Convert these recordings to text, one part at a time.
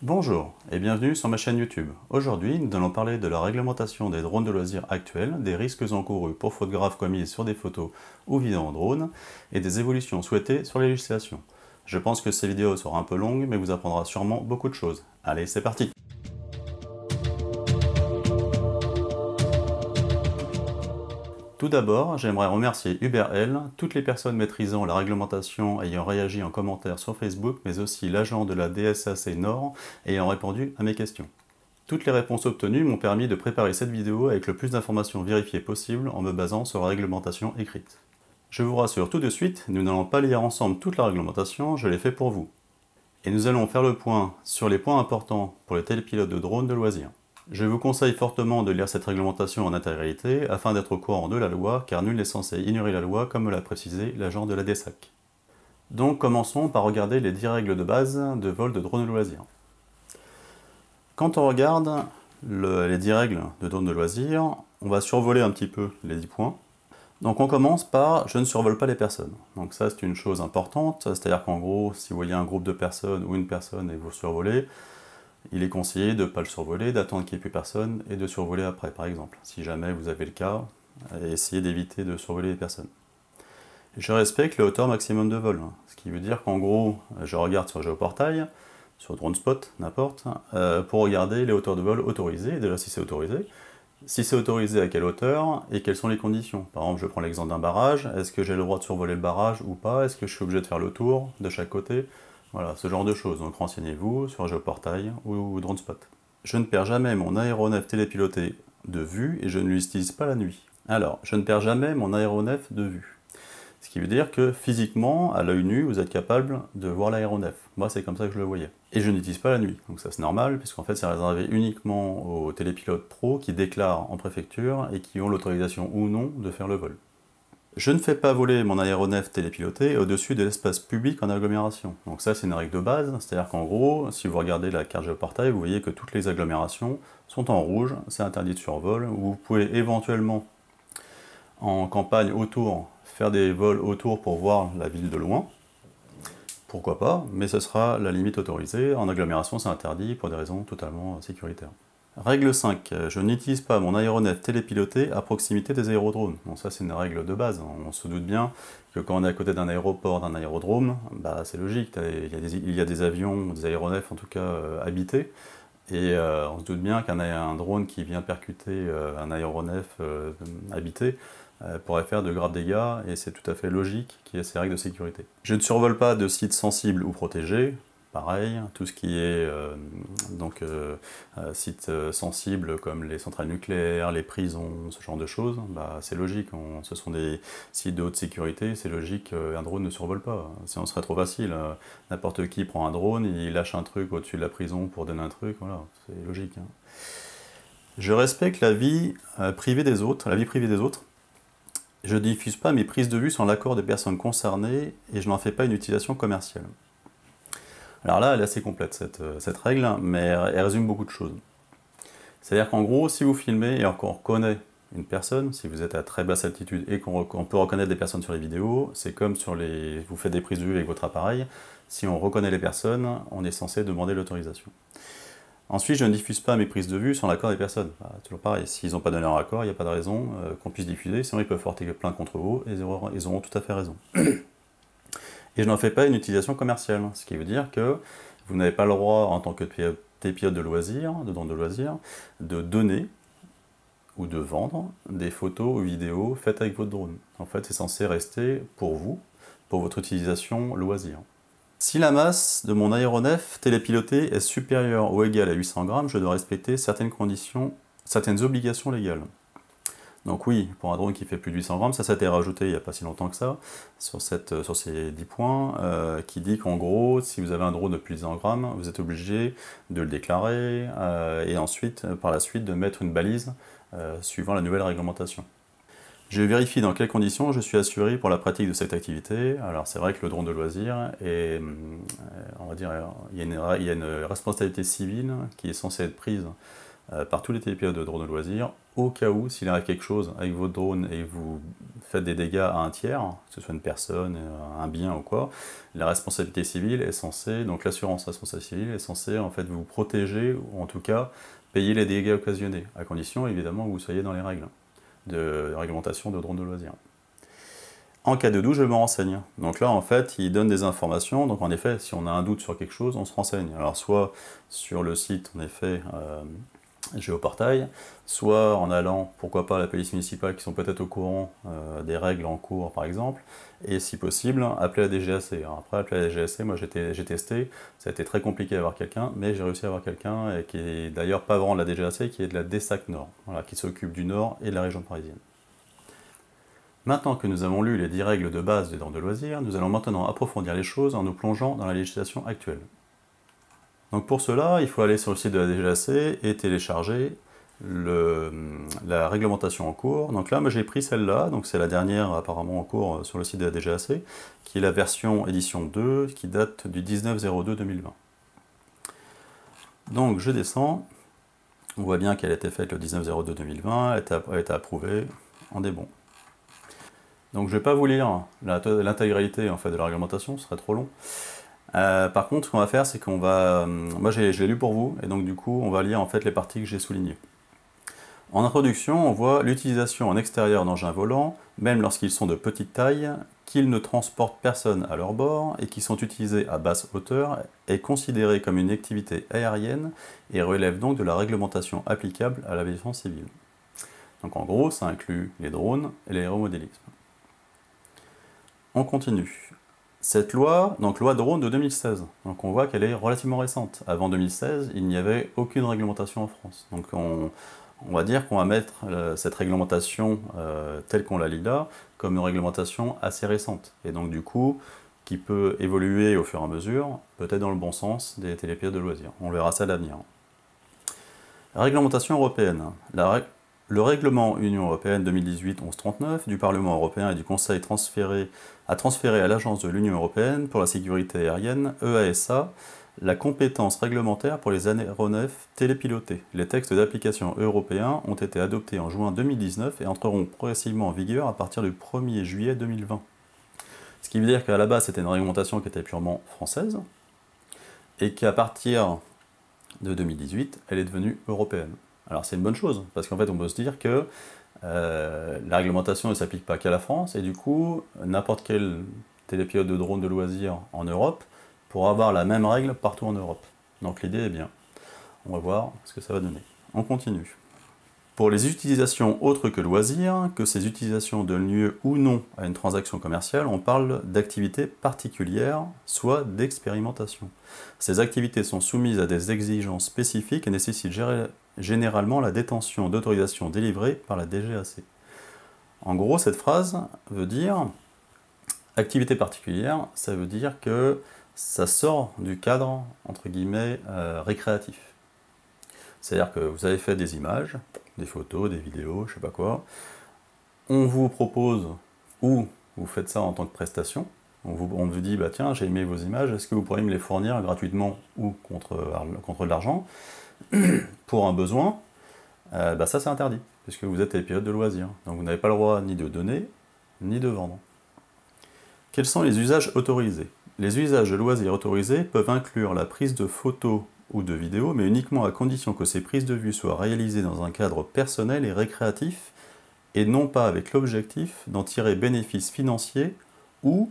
Bonjour et bienvenue sur ma chaîne YouTube. Aujourd'hui, nous allons parler de la réglementation des drones de loisirs actuels, des risques encourus pour fautes graves commises sur des photos ou vidéos en drone, et des évolutions souhaitées sur la législation. Je pense que ces vidéos seront un peu longues, mais vous apprendra sûrement beaucoup de choses. Allez, c'est parti! Tout d'abord, j'aimerais remercier UberL, toutes les personnes maîtrisant la réglementation ayant réagi en commentaire sur Facebook, mais aussi l'agent de la DSAC Nord ayant répondu à mes questions. Toutes les réponses obtenues m'ont permis de préparer cette vidéo avec le plus d'informations vérifiées possible en me basant sur la réglementation écrite. Je vous rassure tout de suite, nous n'allons pas lire ensemble toute la réglementation, je l'ai fait pour vous. Et nous allons faire le point sur les points importants pour les télépilotes de drones de loisirs. Je vous conseille fortement de lire cette réglementation en intégralité afin d'être au courant de la loi, car nul n'est censé ignorer la loi comme me l'a précisé l'agent de la DSAC. Donc commençons par regarder les 10 règles de base de vol de drones de loisirs. Quand on regarde les 10 règles de drone de loisirs, on va survoler un petit peu les 10 points. Donc on commence par « je ne survole pas les personnes ». Donc ça c'est une chose importante, c'est-à-dire qu'en gros, si vous voyez un groupe de personnes ou une personne et vous survolez, il est conseillé de ne pas le survoler, d'attendre qu'il n'y ait plus personne et de survoler après, par exemple. Si jamais vous avez le cas, essayez d'éviter de survoler les personnes. Je respecte les hauteurs maximum de vol, ce qui veut dire qu'en gros, je regarde sur Géoportail, sur DroneSpot, n'importe, pour regarder les hauteurs de vol autorisées, et déjà si c'est autorisé. Si c'est autorisé, à quelle hauteur et quelles sont les conditions. Par exemple, je prends l'exemple d'un barrage, est-ce que j'ai le droit de survoler le barrage ou pas? Est-ce que je suis obligé de faire le tour de chaque côté? Voilà, ce genre de choses. Donc renseignez-vous sur Géoportail ou DroneSpot. Je ne perds jamais mon aéronef télépiloté de vue et je ne l'utilise pas la nuit. Alors, je ne perds jamais mon aéronef de vue. Ce qui veut dire que physiquement, à l'œil nu, vous êtes capable de voir l'aéronef. Moi, c'est comme ça que je le voyais. Et je n'utilise pas la nuit. Donc ça, c'est normal, puisqu'en fait, c'est réservé uniquement aux télépilotes pro qui déclarent en préfecture et qui ont l'autorisation ou non de faire le vol. Je ne fais pas voler mon aéronef télépiloté au-dessus de l'espace public en agglomération. Donc ça, c'est une règle de base, c'est-à-dire qu'en gros, si vous regardez la carte Géoportail, vous voyez que toutes les agglomérations sont en rouge, c'est interdit de survol. Vous pouvez éventuellement, en campagne autour, faire des vols autour pour voir la ville de loin. Pourquoi pas, mais ce sera la limite autorisée. En agglomération, c'est interdit pour des raisons totalement sécuritaires. Règle 5. Je n'utilise pas mon aéronef télépiloté à proximité des aérodromes. Bon, ça c'est une règle de base. On se doute bien que quand on est à côté d'un aéroport, d'un aérodrome, bah, c'est logique. Il y a des avions, des aéronefs en tout cas habités. Et on se doute bien qu'un drone qui vient percuter un aéronef habité pourrait faire de graves dégâts, et c'est tout à fait logique qu'il y ait ces règles de sécurité. Je ne survole pas de sites sensibles ou protégés. Pareil, tout ce qui est sites sensibles comme les centrales nucléaires, les prisons, ce genre de choses, bah, c'est logique, ce sont des sites de haute sécurité, c'est logique qu'un drone ne survole pas. Sinon ce serait trop facile, n'importe qui prend un drone, il lâche un truc au-dessus de la prison pour donner un truc, voilà, c'est logique. Je respecte la vie privée des autres, Je ne diffuse pas mes prises de vue sans l'accord des personnes concernées et je n'en fais pas une utilisation commerciale. Alors là, elle est assez complète cette règle, mais elle résume beaucoup de choses. C'est-à-dire qu'en gros, si vous filmez et qu'on reconnaît une personne, si vous êtes à très basse altitude et qu'on peut reconnaître des personnes sur les vidéos, c'est comme vous faites des prises de vue avec votre appareil, si on reconnaît les personnes, on est censé demander l'autorisation. Ensuite, je ne diffuse pas mes prises de vue sans l'accord des personnes. Bah, toujours pareil, s'ils n'ont pas donné leur accord, il n'y a pas de raison qu'on puisse diffuser, sinon ils peuvent porter plainte contre vous et ils auront tout à fait raison. Et je n'en fais pas une utilisation commerciale, ce qui veut dire que vous n'avez pas le droit, en tant que télépilote de loisirs, de donner ou de vendre des photos ou vidéos faites avec votre drone. En fait, c'est censé rester pour vous, pour votre utilisation loisir. Si la masse de mon aéronef télépiloté est supérieure ou égale à 800 grammes, je dois respecter certaines obligations légales. Donc oui, pour un drone qui fait plus de 800 grammes, ça a été rajouté il n'y a pas si longtemps que ça, sur ces 10 points, qui dit qu'en gros, si vous avez un drone de plus de 100 grammes, vous êtes obligé de le déclarer, et ensuite, par la suite, de mettre une balise suivant la nouvelle réglementation. Je vérifie dans quelles conditions je suis assuré pour la pratique de cette activité. Alors c'est vrai que le drone de loisir, on va dire, il y a une responsabilité civile qui est censée être prise par tous les télépilotes de drones de loisirs, au cas où, s'il arrive quelque chose avec votre drone et vous faites des dégâts à un tiers, que ce soit une personne, un bien ou quoi, la responsabilité civile est censée, donc l'assurance responsabilité civile est censée en fait vous protéger, ou en tout cas payer les dégâts occasionnés, à condition évidemment que vous soyez dans les règles de réglementation de drones de loisirs. En cas de doute, je me renseigne. Donc là, en fait, il donne des informations. Donc en effet, si on a un doute sur quelque chose, on se renseigne. Alors soit sur le site, en effet, Géoportail, soit en allant, pourquoi pas, à la police municipale qui sont peut-être au courant des règles en cours, par exemple, et si possible, appeler la DGAC. Alors après, appeler la DGAC, moi j'ai testé, ça a été très compliqué d'avoir quelqu'un, mais j'ai réussi à avoir quelqu'un, et qui est d'ailleurs pas vraiment de la DGAC, qui est de la DESAC Nord, voilà, qui s'occupe du Nord et de la région parisienne. Maintenant que nous avons lu les 10 règles de base des drones de loisirs, nous allons maintenant approfondir les choses en nous plongeant dans la législation actuelle. Donc pour cela, il faut aller sur le site de la DGAC et télécharger la réglementation en cours. Donc là, moi j'ai pris celle-là, donc c'est la dernière apparemment en cours sur le site de la DGAC, qui est la version édition 2, qui date du 19/02/2020. Donc je descends, on voit bien qu'elle a été faite le 19/02/2020, elle a été approuvée, on est bon. Donc je ne vais pas vous lire l'intégralité en fait, de la réglementation, ce serait trop long. Par contre, ce qu'on va faire, c'est qu'on va... moi, je l'ai lu pour vous, et donc du coup, on va lire en fait les parties que j'ai soulignées. En introduction, on voit l'utilisation en extérieur d'engins volants, même lorsqu'ils sont de petite taille, qu'ils ne transportent personne à leur bord et qui sont utilisés à basse hauteur, est considérée comme une activité aérienne et relève donc de la réglementation applicable à l'aviation civile. Donc en gros, ça inclut les drones et l'aéromodélisme. On continue. Cette loi, donc loi drone de 2016, donc on voit qu'elle est relativement récente. Avant 2016, il n'y avait aucune réglementation en France. Donc on va dire qu'on va mettre cette réglementation telle qu'on la lit là, comme une réglementation assez récente. Et donc du coup, qui peut évoluer au fur et à mesure, peut-être dans le bon sens des télépilotes de loisirs. On verra ça à l'avenir. Réglementation européenne. Le règlement Union européenne 2018-1139 du Parlement européen et du Conseil a transféré à l'Agence de l'Union européenne pour la sécurité aérienne, EASA, la compétence réglementaire pour les aéronefs télépilotés. Les textes d'application européens ont été adoptés en juin 2019 et entreront progressivement en vigueur à partir du 1er juillet 2020. Ce qui veut dire qu'à la base, c'était une réglementation qui était purement française et qu'à partir de 2018, elle est devenue européenne. Alors c'est une bonne chose, parce qu'en fait on peut se dire que la réglementation ne s'applique pas qu'à la France, et du coup, n'importe quel télépilote de drone de loisirs en Europe pourra avoir la même règle partout en Europe. Donc l'idée est bien. On va voir ce que ça va donner. On continue. Pour les utilisations autres que loisirs, que ces utilisations donnent lieu ou non à une transaction commerciale, on parle d'activités particulières, soit d'expérimentation. Ces activités sont soumises à des exigences spécifiques et nécessitent généralement la détention d'autorisations délivrées par la DGAC. En gros, cette phrase veut dire activité particulière, ça veut dire que ça sort du cadre, entre guillemets, récréatif. C'est-à-dire que vous avez fait des images, des photos, des vidéos, je sais pas quoi. On vous propose, ou vous faites ça en tant que prestation, on vous dit, bah tiens, j'ai aimé vos images, est-ce que vous pourriez me les fournir gratuitement ou contre de l'argent pour un besoin? Bah ça c'est interdit, puisque vous êtes à télépilote de loisirs. Donc vous n'avez pas le droit ni de donner, ni de vendre. Quels sont les usages autorisés? Les usages de loisirs autorisés peuvent inclure la prise de photos ou de vidéos, mais uniquement à condition que ces prises de vue soient réalisées dans un cadre personnel et récréatif, et non pas avec l'objectif d'en tirer bénéfice financier ou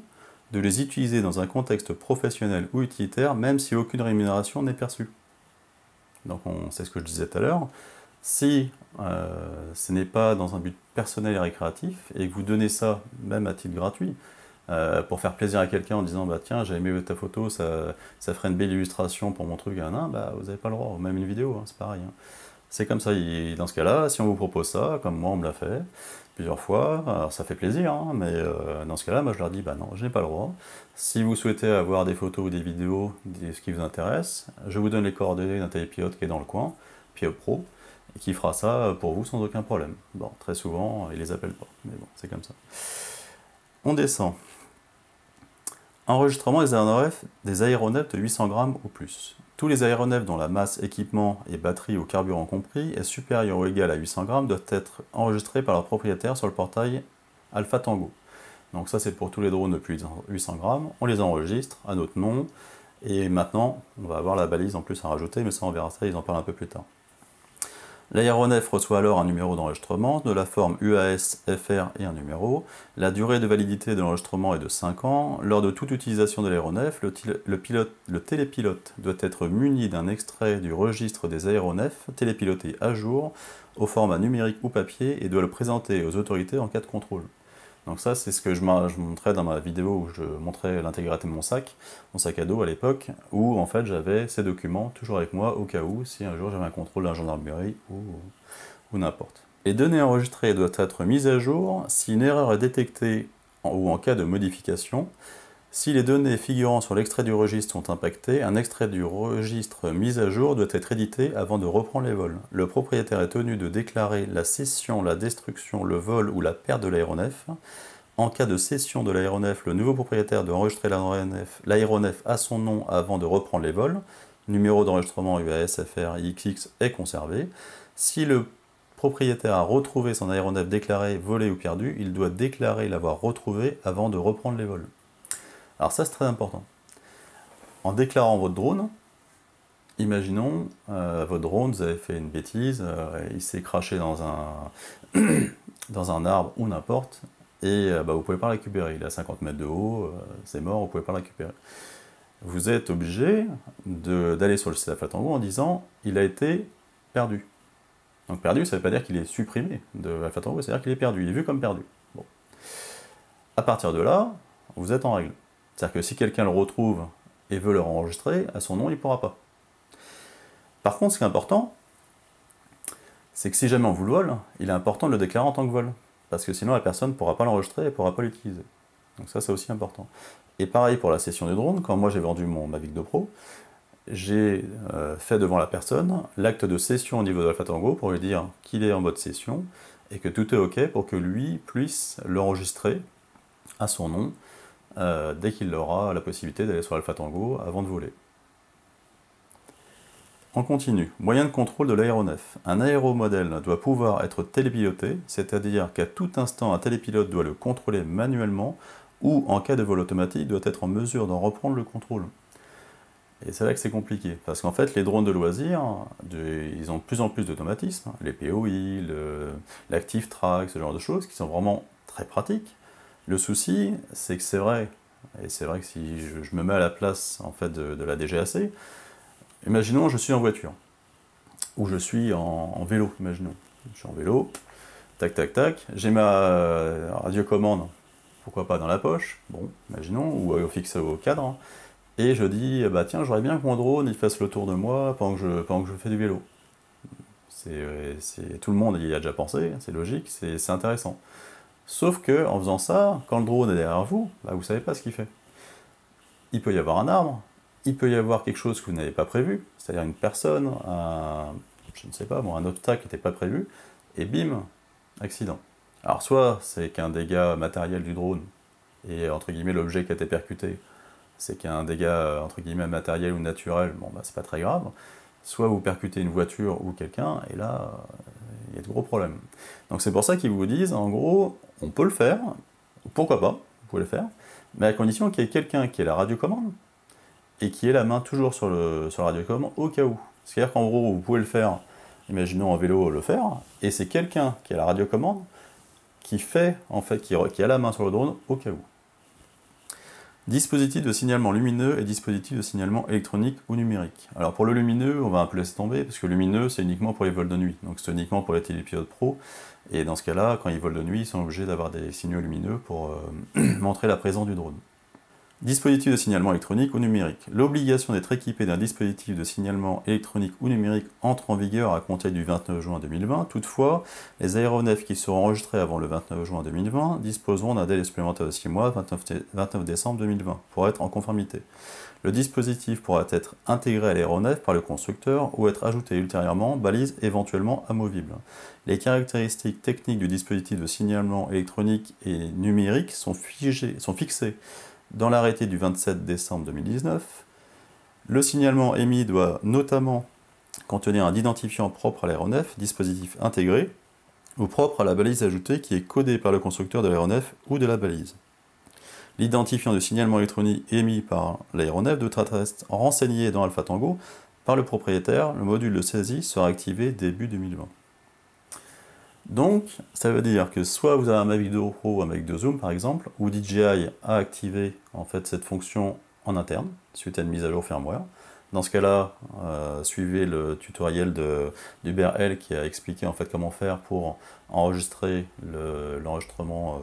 de les utiliser dans un contexte professionnel ou utilitaire, même si aucune rémunération n'est perçue. Donc c'est ce que je disais tout à l'heure. Si ce n'est pas dans un but personnel et récréatif, et que vous donnez ça même à titre gratuit, pour faire plaisir à quelqu'un en disant bah tiens j'ai aimé ta photo, ça ferait une belle illustration pour mon truc, bah vous n'avez pas le droit, même une vidéo, hein, c'est pareil. Hein. C'est comme ça, dans ce cas-là, si on vous propose ça, comme moi on me l'a fait plusieurs fois, alors ça fait plaisir, hein, mais dans ce cas-là, moi je leur dis bah non, je n'ai pas le droit. Si vous souhaitez avoir des photos ou des vidéos, ce qui vous intéresse, je vous donne les coordonnées d'un télépilote qui est dans le coin, Pilote Pro, et qui fera ça pour vous sans aucun problème. Bon, très souvent, ils les appellent pas, mais bon, c'est comme ça. On descend. Enregistrement des aéronefs de 800 grammes ou plus. Tous les aéronefs dont la masse, équipement et batterie ou carburant compris est supérieure ou égale à 800 grammes doivent être enregistrés par leur propriétaire sur le portail Alpha Tango. Donc ça c'est pour tous les drones de plus de 800 grammes, on les enregistre à notre nom, et maintenant on va avoir la balise en plus à rajouter, mais ça on verra ça, ils en parlent un peu plus tard. L'aéronef reçoit alors un numéro d'enregistrement de la forme UAS, FR et un numéro. La durée de validité de l'enregistrement est de 5 ans. Lors de toute utilisation de l'aéronef, le télépilote doit être muni d'un extrait du registre des aéronefs télépiloté à jour au format numérique ou papier et doit le présenter aux autorités en cas de contrôle. Donc ça, c'est ce que je montrais dans ma vidéo où je montrais l'intégralité de mon sac à dos à l'époque, où en fait j'avais ces documents toujours avec moi au cas où, si un jour j'avais un contrôle de la gendarmerie ou n'importe. Les données enregistrées doivent être mises à jour si une erreur est détectée ou en cas de modification. Si les données figurant sur l'extrait du registre sont impactées, un extrait du registre mis à jour doit être édité avant de reprendre les vols. Le propriétaire est tenu de déclarer la cession, la destruction, le vol ou la perte de l'aéronef. En cas de cession de l'aéronef, le nouveau propriétaire doit enregistrer l'aéronef à son nom avant de reprendre les vols. Numéro d'enregistrement UAS, FR, XX est conservé. Si le propriétaire a retrouvé son aéronef déclaré volé ou perdu, il doit déclarer l'avoir retrouvé avant de reprendre les vols. Alors ça c'est très important. En déclarant votre drone, imaginons, votre drone, vous avez fait une bêtise, il s'est craché dans un arbre ou n'importe, et vous ne pouvez pas le récupérer. Il est à 50 mètres de haut, c'est mort, vous ne pouvez pas le récupérer. Vous êtes obligé d'aller sur le site Alpha Tango en disant il a été perdu. Donc perdu, ça ne veut pas dire qu'il est supprimé de Alpha Tango, c'est-à-dire qu'il est perdu, il est vu comme perdu. Bon. À partir de là, vous êtes en règle. C'est-à-dire que si quelqu'un le retrouve et veut le enregistrer, à son nom, il ne pourra pas. Par contre, ce qui est important, c'est que si jamais on vous le vole, il est important de le déclarer en tant que vol. Parce que sinon, la personne ne pourra pas l'enregistrer et ne pourra pas l'utiliser. Donc ça, c'est aussi important. Et pareil pour la cession du drone, quand moi j'ai vendu mon Mavic 2 Pro, j'ai fait devant la personne l'acte de cession au niveau de Alpha Tango pour lui dire qu'il est en mode cession et que tout est OK pour que lui puisse l'enregistrer à son nom dès qu'il aura la possibilité d'aller sur Alpha Tango avant de voler. On continue. Moyen de contrôle de l'aéronef. Un aéromodèle doit pouvoir être télépiloté, c'est-à-dire qu'à tout instant un télépilote doit le contrôler manuellement ou en cas de vol automatique doit être en mesure d'en reprendre le contrôle. Et c'est là que c'est compliqué, parce qu'en fait les drones de loisirs, ils ont de plus en plus d'automatismes, les POI, l'Active Track, ce genre de choses qui sont vraiment très pratiques. Le souci, c'est que c'est vrai, et c'est vrai que si je me mets à la place en fait de la DGAC, imaginons je suis en voiture, ou je suis en vélo, imaginons. Je suis en vélo, tac tac tac, j'ai ma radiocommande, pourquoi pas dans la poche, bon, imaginons, ou fixé au cadre, et je dis, bah tiens, j'aurais bien que mon drone il fasse le tour de moi pendant que je fais du vélo. Tout le monde y a déjà pensé, c'est logique, c'est intéressant. Sauf que en faisant ça, quand le drone est derrière vous, bah, vous ne savez pas ce qu'il fait. Il peut y avoir un arbre, il peut y avoir quelque chose que vous n'avez pas prévu, c'est-à-dire une personne, je ne sais pas, un obstacle qui n'était pas prévu, et bim, accident. Alors soit c'est qu'un dégât matériel du drone, et entre guillemets l'objet qui a été percuté, c'est qu'un dégât entre guillemets matériel ou naturel, bon bah c'est pas très grave, soit vous percutez une voiture ou quelqu'un, et là, il y a de gros problèmes. Donc c'est pour ça qu'ils vous disent, en gros, on peut le faire, pourquoi pas, vous pouvez le faire, mais à condition qu'il y ait quelqu'un qui ait la radiocommande, et qui ait la main toujours sur la radiocommande au cas où. C'est-à-dire qu'en gros, vous pouvez le faire, imaginons en vélo le faire, et c'est quelqu'un qui a la radiocommande, qui fait, en fait, qui a la main sur le drone au cas où. Dispositif de signalement lumineux et dispositif de signalement électronique ou numérique. Alors pour le lumineux, on va un peu laisser tomber, parce que le lumineux, c'est uniquement pour les vols de nuit. Donc c'est uniquement pour les télépilotes pro. Et dans ce cas-là, quand ils volent de nuit, ils sont obligés d'avoir des signaux lumineux pour montrer la présence du drone. Dispositif de signalement électronique ou numérique. L'obligation d'être équipé d'un dispositif de signalement électronique ou numérique entre en vigueur à compter du 29 juin 2020. Toutefois, les aéronefs qui seront enregistrés avant le 29 juin 2020 disposeront d'un délai supplémentaire de 6 mois, 29 décembre 2020, pour être en conformité. Le dispositif pourra être intégré à l'aéronef par le constructeur ou être ajouté ultérieurement, balise éventuellement amovible. Les caractéristiques techniques du dispositif de signalement électronique et numérique sont fixées dans l'arrêté du 27 décembre 2019, Le signalement émis doit notamment contenir un identifiant propre à l'aéronef, dispositif intégré, ou propre à la balise ajoutée qui est codée par le constructeur de l'aéronef ou de la balise. L'identifiant de signalement électronique émis par l'aéronef doit être renseigné dans Alpha Tango par le propriétaire. Le module de saisie sera activé début 2020. Donc, ça veut dire que soit vous avez un Mavic 2 Pro ou un Mavic 2 Zoom par exemple, où DJI a activé en fait cette fonction en interne, suite à une mise à jour firmware. Dans ce cas-là, suivez le tutoriel d'UberL qui a expliqué en fait comment faire pour enregistrer l'enregistrement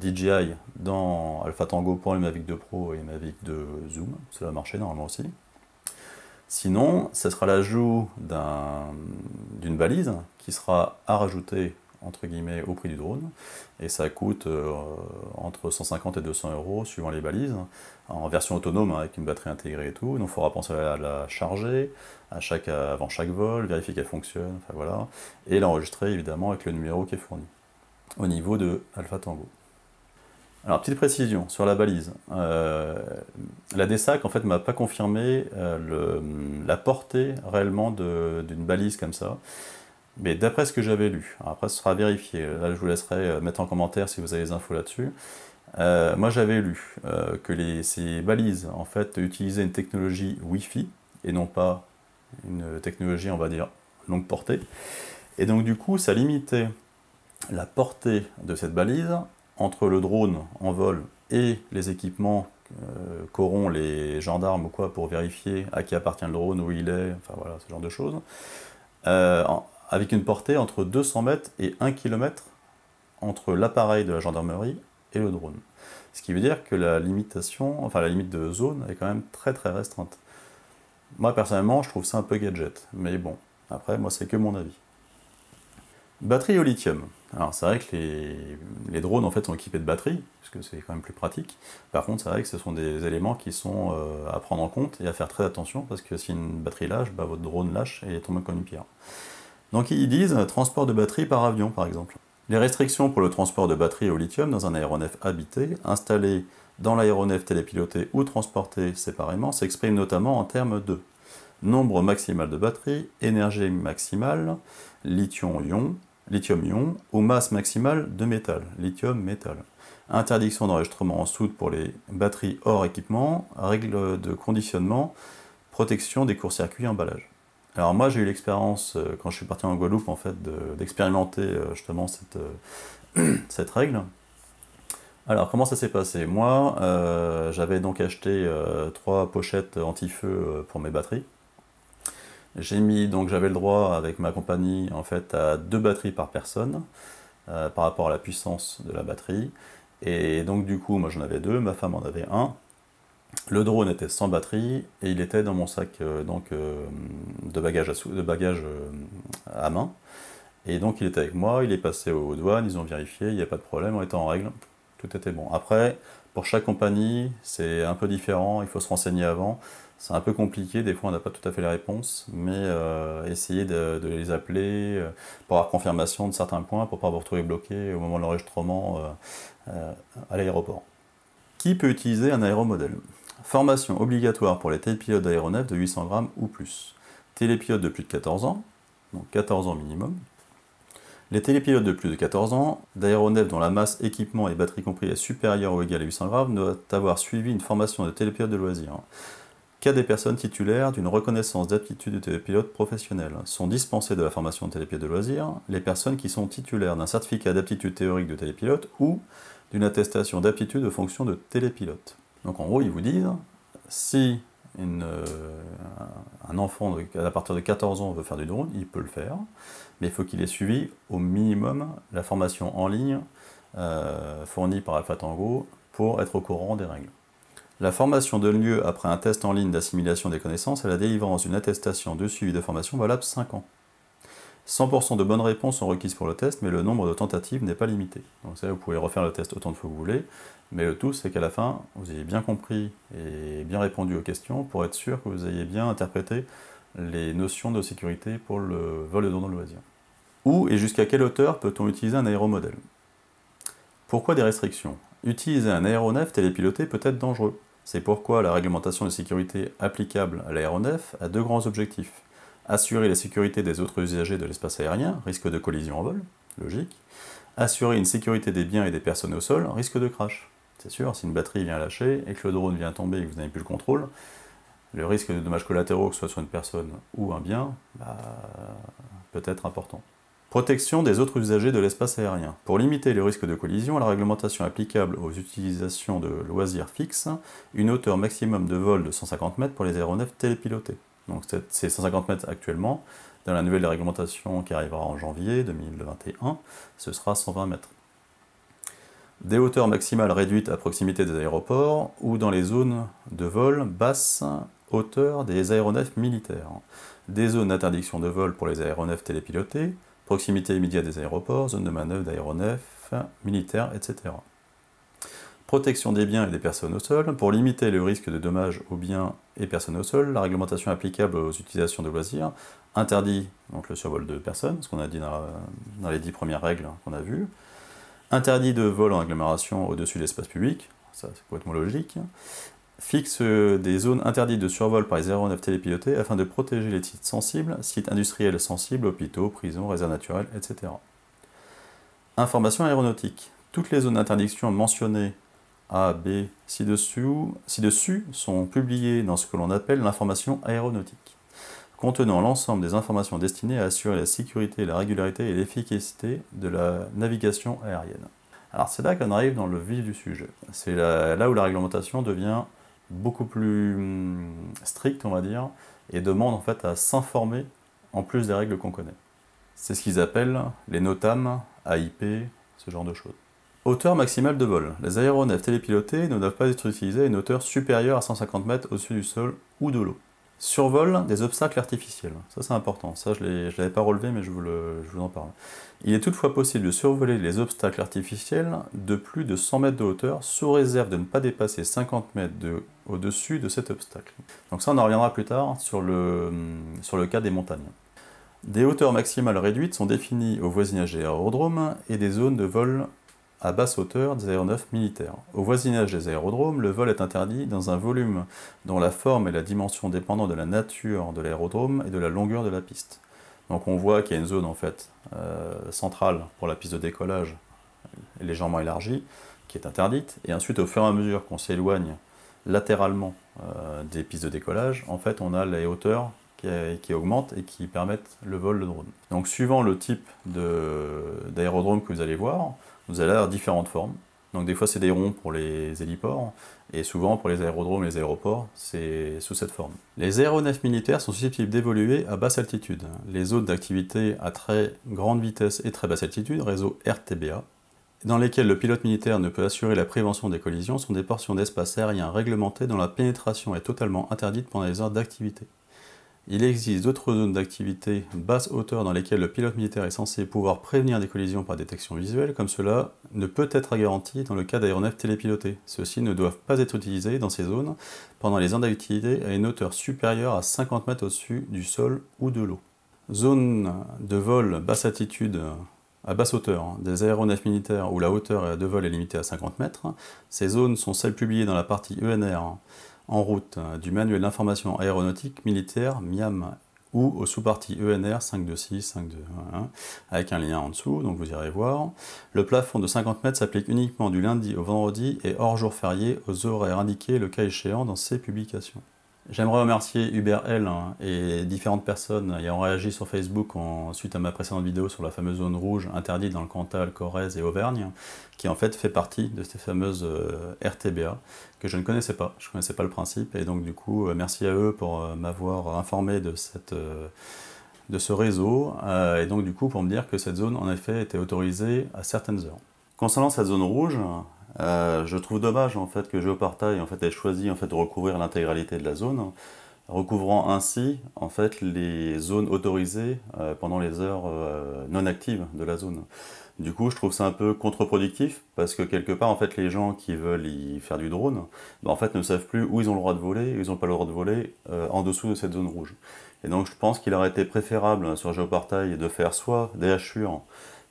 DJI dans Alpha Tango pour le Mavic 2 Pro et Mavic 2 Zoom. Ça va marcher normalement aussi. Sinon, ce sera l'ajout d'une balise qui sera à rajouter entre guillemets au prix du drone, et ça coûte entre 150 et 200 euros suivant les balises, en version autonome avec une batterie intégrée et tout. Donc il faudra penser à la charger avant chaque vol, vérifier qu'elle fonctionne, enfin voilà, et l'enregistrer évidemment avec le numéro qui est fourni au niveau de Alpha Tango. Alors, petite précision sur la balise. La DSAC, en fait, m'a pas confirmé la portée réellement d'une balise comme ça. Mais d'après ce que j'avais lu, après ce sera vérifié, là je vous laisserai mettre en commentaire si vous avez des infos là-dessus. Moi j'avais lu que ces balises, en fait, utilisaient une technologie Wi-Fi, et non pas une technologie, on va dire, longue portée. Et donc du coup, ça limitait la portée de cette balise entre le drone en vol et les équipements qu'auront les gendarmes ou quoi pour vérifier à qui appartient le drone, où il est, enfin voilà, ce genre de choses, avec une portée entre 200 mètres et 1 km entre l'appareil de la gendarmerie et le drone. Ce qui veut dire que la limitation, enfin la limite de zone est quand même très très restreinte. Moi personnellement, je trouve ça un peu gadget, mais bon, après moi c'est que mon avis. Batterie au lithium. Alors c'est vrai que les drones en fait sont équipés de batteries, parce que c'est quand même plus pratique. Par contre c'est vrai que ce sont des éléments qui sont à prendre en compte et à faire très attention, parce que si une batterie lâche, bah, votre drone lâche et tombe comme une pierre. Donc ils disent transport de batterie par avion par exemple. Les restrictions pour le transport de batterie au lithium dans un aéronef habité, installé dans l'aéronef télépiloté ou transporté séparément, s'expriment notamment en termes de nombre maximal de batteries, énergie maximale, lithium-ion, ou masse maximale de métal, lithium-métal. Interdiction d'enregistrement en soude pour les batteries hors équipement, règles de conditionnement, protection des courts-circuits emballage. Alors moi j'ai eu l'expérience, quand je suis parti en Guadeloupe en fait, d'expérimenter justement cette règle. Alors comment ça s'est passé? Moi j'avais donc acheté 3 pochettes anti-feu pour mes batteries. J'avais le droit avec ma compagnie en fait à 2 batteries par personne par rapport à la puissance de la batterie. Et donc du coup moi j'en avais 2, ma femme en avait 1. Le drone était sans batterie et il était dans mon sac de bagages à main. Et donc il était avec moi, il est passé aux douanes, ils ont vérifié, il n'y a pas de problème, on était en règle, tout était bon. Après, pour chaque compagnie, c'est un peu différent, il faut se renseigner avant. C'est un peu compliqué, des fois on n'a pas tout à fait les réponses, mais essayez de les appeler pour avoir confirmation de certains points, pour ne pas vous retrouver bloqué au moment de l'enregistrement à l'aéroport. Qui peut utiliser un aéromodèle? Formation obligatoire pour les télépilotes d'aéronefs de 800 grammes ou plus. Télépilotes de plus de 14 ans, donc 14 ans minimum. Les télépilotes de plus de 14 ans, d'aéronefs dont la masse, équipement et batterie compris est supérieure ou égale à 800 grammes, doivent avoir suivi une formation de télépilote de loisirs. Cas des personnes titulaires d'une reconnaissance d'aptitude de télépilote professionnel. Sont dispensées de la formation de télépilote de loisirs les personnes qui sont titulaires d'un certificat d'aptitude théorique de télépilote ou d'une attestation d'aptitude aux fonctions de télépilote. Donc en gros, ils vous disent, si un enfant à partir de 14 ans veut faire du drone, il peut le faire, mais il faut qu'il ait suivi au minimum la formation en ligne fournie par Alpha Tango pour être au courant des règles. La formation donne lieu après un test en ligne d'assimilation des connaissances et la délivrance d'une attestation de suivi de formation valable 5 ans. 100% de bonnes réponses sont requises pour le test, mais le nombre de tentatives n'est pas limité. Donc ça, vous pouvez refaire le test autant de fois que vous voulez, mais le tout, c'est qu'à la fin, vous ayez bien compris et bien répondu aux questions pour être sûr que vous ayez bien interprété les notions de sécurité pour le vol de drone de loisir. Où et jusqu'à quelle hauteur peut-on utiliser un aéromodèle? Pourquoi des restrictions? Utiliser un aéronef télépiloté peut être dangereux. C'est pourquoi la réglementation de sécurité applicable à l'aéronef a deux grands objectifs. Assurer la sécurité des autres usagers de l'espace aérien, risque de collision en vol, logique. Assurer une sécurité des biens et des personnes au sol, risque de crash. C'est sûr, si une batterie vient lâcher et que le drone vient tomber et que vous n'avez plus le contrôle, le risque de dommages collatéraux, que ce soit sur une personne ou un bien, peut être important. Protection des autres usagers de l'espace aérien. Pour limiter le risque de collision, la réglementation applicable aux utilisations de loisirs fixe une hauteur maximum de vol de 150 mètres pour les aéronefs télépilotés. Donc c'est 150 mètres actuellement. Dans la nouvelle réglementation qui arrivera en janvier 2021, ce sera 120 mètres. Des hauteurs maximales réduites à proximité des aéroports ou dans les zones de vol basse hauteur des aéronefs militaires. Des zones d'interdiction de vol pour les aéronefs télépilotés, proximité immédiate des aéroports, zone de manœuvre d'aéronefs militaires, etc. Protection des biens et des personnes au sol. Pour limiter le risque de dommages aux biens et personnes au sol, la réglementation applicable aux utilisations de loisirs interdit donc le survol de personnes, ce qu'on a dit dans les 10 premières règles qu'on a vues. Interdit de vol en agglomération au-dessus de l'espace public, ça c'est complètement logique. Fixe des zones interdites de survol par les aéronefs télépilotés afin de protéger les sites sensibles, sites industriels sensibles, hôpitaux, prisons, réserves naturelles, etc. Information aéronautique. Toutes les zones d'interdiction mentionnées A, B, ci-dessus sont publiées dans ce que l'on appelle l'information aéronautique, contenant l'ensemble des informations destinées à assurer la sécurité, la régularité et l'efficacité de la navigation aérienne. Alors c'est là qu'on arrive dans le vif du sujet. C'est là où la réglementation devient beaucoup plus stricte, on va dire, et demande en fait à s'informer en plus des règles qu'on connaît. C'est ce qu'ils appellent les NOTAM, AIP, ce genre de choses. Hauteur maximale de vol. Les aéronefs télépilotés ne doivent pas être utilisés à une hauteur supérieure à 150 mètres au-dessus du sol ou de l'eau. Survol des obstacles artificiels. Ça c'est important, ça je ne l'avais pas relevé mais je vous en parle. Il est toutefois possible de survoler les obstacles artificiels de plus de 100 mètres de hauteur sous réserve de ne pas dépasser 50 mètres au-dessus de cet obstacle. Donc ça on en reviendra plus tard sur le cas des montagnes. Des hauteurs maximales réduites sont définies au voisinage des aérodromes et des zones de vol à basse hauteur des aéronefs militaires. Au voisinage des aérodromes, le vol est interdit dans un volume dont la forme et la dimension dépendent de la nature de l'aérodrome et de la longueur de la piste. Donc on voit qu'il y a une zone en fait centrale pour la piste de décollage légèrement élargie qui est interdite, et ensuite au fur et à mesure qu'on s'éloigne latéralement des pistes de décollage, en fait on a les hauteurs qui augmentent et qui permettent le vol de drone. Donc suivant le type d'aérodrome que vous allez voir, vous allez avoir différentes formes. Donc des fois c'est des ronds pour les héliports, et souvent pour les aérodromes et les aéroports, c'est sous cette forme. Les aéronefs militaires sont susceptibles d'évoluer à basse altitude. Les zones d'activité à très grande vitesse et très basse altitude, réseau RTBA, dans lesquelles le pilote militaire ne peut assurer la prévention des collisions, sont des portions d'espace aérien réglementées dont la pénétration est totalement interdite pendant les heures d'activité. Il existe d'autres zones d'activité basse hauteur dans lesquelles le pilote militaire est censé pouvoir prévenir des collisions par détection visuelle, comme cela ne peut être garanti dans le cas d'aéronefs télépilotés. Ceux-ci ne doivent pas être utilisés dans ces zones pendant les heures d'activité à une hauteur supérieure à 50 mètres au-dessus du sol ou de l'eau. Zone de vol basse altitude à basse hauteur des aéronefs militaires où la hauteur de vol est limitée à 50 mètres. Ces zones sont celles publiées dans la partie ENR en route du manuel d'information aéronautique militaire MIAM ou aux sous-parties ENR 526, 521 avec un lien en dessous, donc vous irez voir. Le plafond de 50 mètres s'applique uniquement du lundi au vendredi et hors jour férié aux horaires indiqués le cas échéant dans ces publications. J'aimerais remercier UberL et différentes personnes ayant réagi sur Facebook suite à ma précédente vidéo sur la fameuse zone rouge interdite dans le Cantal, Corrèze et Auvergne, qui en fait fait partie de ces fameuses RTBA que je ne connaissais pas. Je ne connaissais pas le principe, et donc du coup merci à eux pour m'avoir informé de ce réseau, et donc du coup pour me dire que cette zone en effet était autorisée à certaines heures. Concernant cette zone rouge, je trouve dommage en fait que Géoportail ait choisi de recouvrir l'intégralité de la zone, recouvrant ainsi en fait les zones autorisées pendant les heures non actives de la zone. Du coup, je trouve ça un peu contre-productif parce que quelque part en fait les gens qui veulent y faire du drone, en fait ne savent plus où ils ont le droit de voler et où ils n'ont pas le droit de voler en dessous de cette zone rouge. Et donc je pense qu'il aurait été préférable sur Géoportail de faire soit des hachures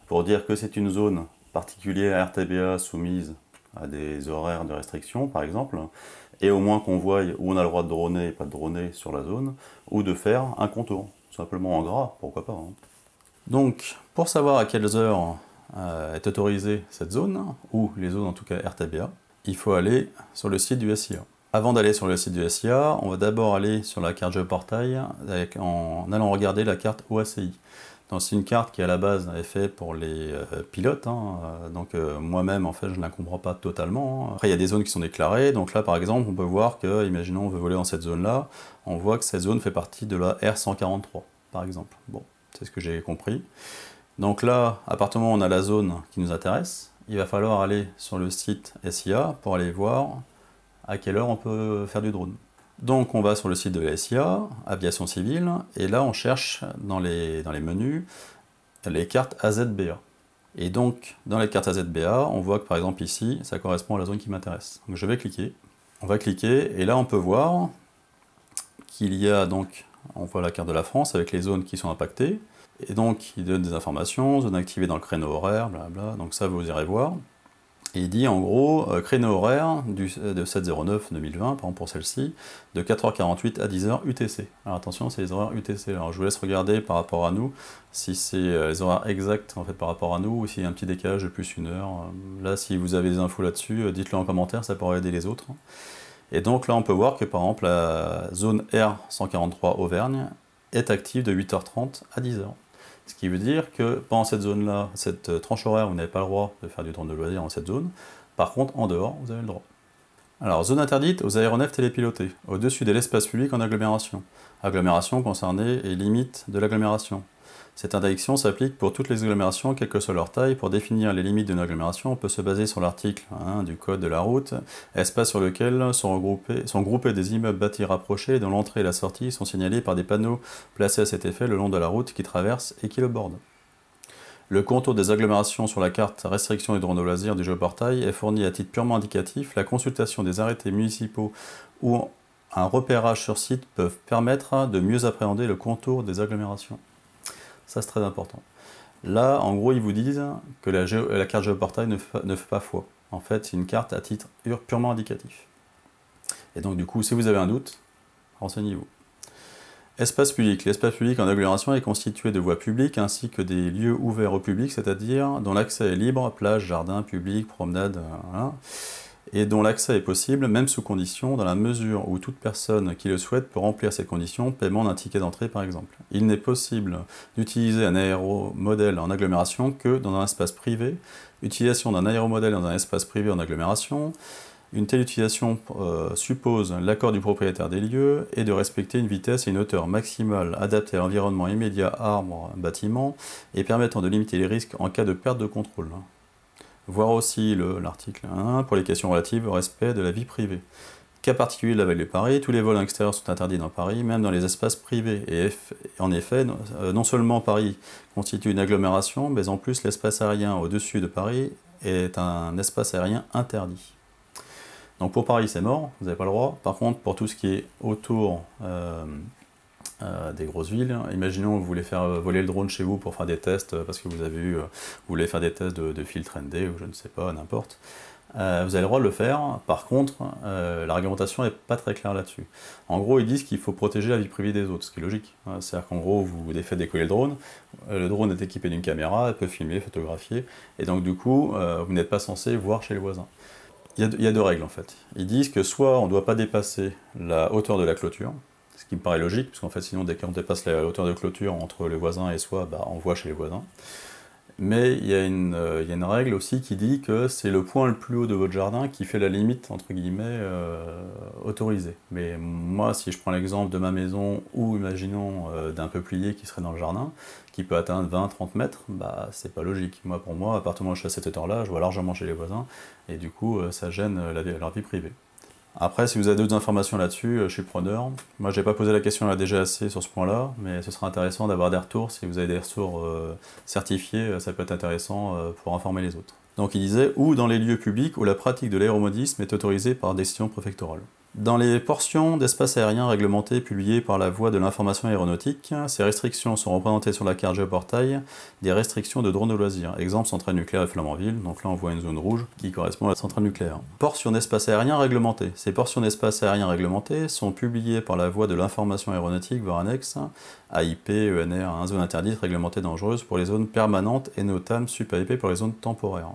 pour dire que c'est une zone particulière RTBA soumise à des horaires de restriction par exemple, et au moins qu'on voie où on a le droit de droner et pas de droner sur la zone, ou de faire un contour, simplement en gras, pourquoi pas. Hein. Donc, pour savoir à quelles heures est autorisée cette zone, ou les zones en tout cas RTBA, il faut aller sur le site du SIA. Avant d'aller sur le site du SIA, on va d'abord aller sur la carte géoportail en allant regarder la carte OACI. C'est une carte qui à la base est faite pour les pilotes, hein, donc moi-même en fait je ne la comprends pas totalement. Hein. Après il y a des zones qui sont déclarées, donc là par exemple on peut voir que, imaginons on veut voler dans cette zone-là, on voit que cette zone fait partie de la R143 par exemple. Bon, c'est ce que j'ai compris. Donc là, à partir du moment où on a la zone qui nous intéresse, il va falloir aller sur le site SIA pour aller voir à quelle heure on peut faire du drone. Donc on va sur le site de la SIA, Aviation Civile, et là on cherche dans les menus les cartes AZBA. Et donc dans les cartes AZBA, on voit que par exemple ici, ça correspond à la zone qui m'intéresse. Donc je vais cliquer, on va cliquer, et là on peut voir qu'il y a donc, on voit la carte de la France avec les zones qui sont impactées, et donc il donne des informations, zone activée dans le créneau horaire, blablabla, donc ça vous irez voir. Et il dit en gros, créneau horaire de 7/09/2020, par exemple pour celle-ci, de 4h48 à 10h UTC. Alors attention, c'est les horaires UTC. Alors je vous laisse regarder par rapport à nous, si c'est les horaires exacts en fait par rapport à nous, ou s'il y a un petit décalage de plus une heure. Là, si vous avez des infos là-dessus, dites-le en commentaire, ça pourrait aider les autres. Et donc là, on peut voir que par exemple, la zone R143 Auvergne est active de 8h30 à 10h. Ce qui veut dire que pendant cette zone-là, cette tranche horaire, vous n'avez pas le droit de faire du drone de loisir dans cette zone. Par contre, en dehors, vous avez le droit. Alors, zone interdite aux aéronefs télépilotés, au-dessus de l'espace public en agglomération. Agglomération concernée et limite de l'agglomération. Cette interdiction s'applique pour toutes les agglomérations, quelle que soit leur taille. Pour définir les limites d'une agglomération, on peut se baser sur l'article 1 du Code de la route, espace sur lequel sont groupés des immeubles bâtis rapprochés dont l'entrée et la sortie sont signalés par des panneaux placés à cet effet le long de la route qui traverse et qui le borde. Le contour des agglomérations sur la carte restriction et drone au loisir du géoportail est fourni à titre purement indicatif. La consultation des arrêtés municipaux ou un repérage sur site peuvent permettre de mieux appréhender le contour des agglomérations. Ça, c'est très important. Là, en gros, ils vous disent que la carte géoportail ne fait pas foi. En fait, c'est une carte à titre purement indicatif. Et donc, du coup, si vous avez un doute, renseignez-vous. Espace public. L'espace public en agglomération est constitué de voies publiques ainsi que des lieux ouverts au public, c'est-à-dire dont l'accès est libre, plage, jardin, public, promenade, voilà, et dont l'accès est possible, même sous condition, dans la mesure où toute personne qui le souhaite peut remplir ces conditions, paiement d'un ticket d'entrée par exemple. Il n'est possible d'utiliser un aéromodèle en agglomération que dans un espace privé, utilisation d'un aéromodèle dans un espace privé en agglomération. Une telle utilisation suppose l'accord du propriétaire des lieux et de respecter une vitesse et une hauteur maximale adaptée à l'environnement immédiat, arbres, bâtiments, et permettant de limiter les risques en cas de perte de contrôle. Voir aussi l'article 1 pour les questions relatives au respect de la vie privée. Cas particulier de la ville de Paris, tous les vols extérieurs sont interdits dans Paris, même dans les espaces privés. Et en effet, non seulement Paris constitue une agglomération, mais en plus l'espace aérien au-dessus de Paris est un espace aérien interdit. Donc pour Paris, c'est mort, vous n'avez pas le droit. Par contre, pour tout ce qui est autour des grosses villes, imaginons que vous voulez faire voler le drone chez vous pour faire des tests, parce que vous voulez faire des tests de filtre ND, ou je ne sais pas, n'importe. Vous avez le droit de le faire. Par contre, la réglementation n'est pas très claire là-dessus. En gros, ils disent qu'il faut protéger la vie privée des autres, ce qui est logique. C'est-à-dire qu'en gros, vous faites décoller le drone est équipé d'une caméra, elle peut filmer, photographier, et donc du coup, vous n'êtes pas censé voir chez les voisins. Il y a deux règles en fait. Ils disent que soit on ne doit pas dépasser la hauteur de la clôture, ce qui me paraît logique, parce qu'en fait sinon dès qu'on dépasse la hauteur de clôture entre les voisins et soi, on voit chez les voisins. Mais il y a une règle aussi qui dit que c'est le point le plus haut de votre jardin qui fait la limite, entre guillemets, autorisée. Mais moi, si je prends l'exemple de ma maison, ou imaginons d'un peuplier qui serait dans le jardin, qui peut atteindre 20-30 mètres, c'est pas logique. Pour moi, à partir du moment où je suis à cette hauteur-là, je vois largement chez les voisins, et du coup, ça gêne leur vie privée. Après, si vous avez d'autres informations là-dessus, je suis preneur. Moi, j'ai pas posé la question à la DGAC sur ce point-là, mais ce sera intéressant d'avoir des retours. Si vous avez des retours certifiés, ça peut être intéressant pour informer les autres. Donc il disait, ou dans les lieux publics où la pratique de l'aéromodisme est autorisée par décision préfectorale. Dans les portions d'espace aérien réglementées publiées par la Voie de l'information aéronautique, ces restrictions sont représentées sur la carte géoportail des restrictions de drones de loisirs. Exemple, centrale nucléaire et Flamanville, donc là on voit une zone rouge qui correspond à la centrale nucléaire. Portions d'espace aérien réglementées. Ces portions d'espace aérien réglementées sont publiées par la Voie de l'information aéronautique, voire annexe, AIP, ENR, une zone interdite, réglementée dangereuse pour les zones permanentes et NOTAM, SUP-AIP pour les zones temporaires.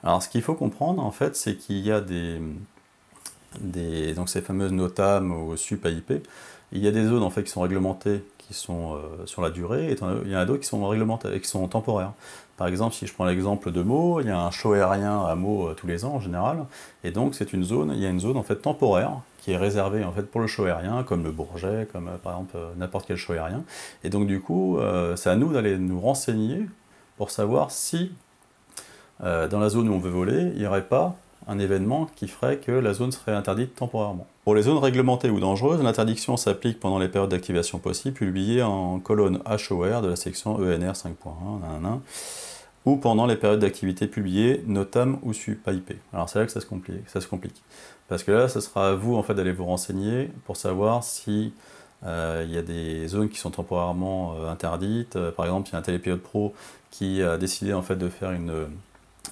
Alors ce qu'il faut comprendre en fait, c'est qu'il y a donc ces fameuses NOTAM ou SUP-AIP, il y a des zones en fait qui sont réglementées, qui sont sur la durée, et il y en a d'autres qui sont réglementées, qui sont temporaires. Par exemple, si je prends l'exemple de Meaux, il y a un show aérien à Meaux tous les ans en général, et donc c'est une zone, il y a une zone en fait temporaire qui est réservée en fait pour le show aérien, comme le Bourget, comme par exemple n'importe quel show aérien. Et donc du coup, c'est à nous d'aller nous renseigner pour savoir si dans la zone où on veut voler, il n'y aurait pas un événement qui ferait que la zone serait interdite temporairement. Pour les zones réglementées ou dangereuses, l'interdiction s'applique pendant les périodes d'activation possibles, publiées en colonne HOR de la section ENR 5.1, ou pendant les périodes d'activité publiées, NOTAM ou SUP-AIP. Alors c'est là que ça se complique. Parce que là, ce sera à vous en fait d'aller vous renseigner pour savoir si il y a des zones qui sont temporairement interdites. Par exemple, il y a un télépilote pro qui a décidé en fait de faire une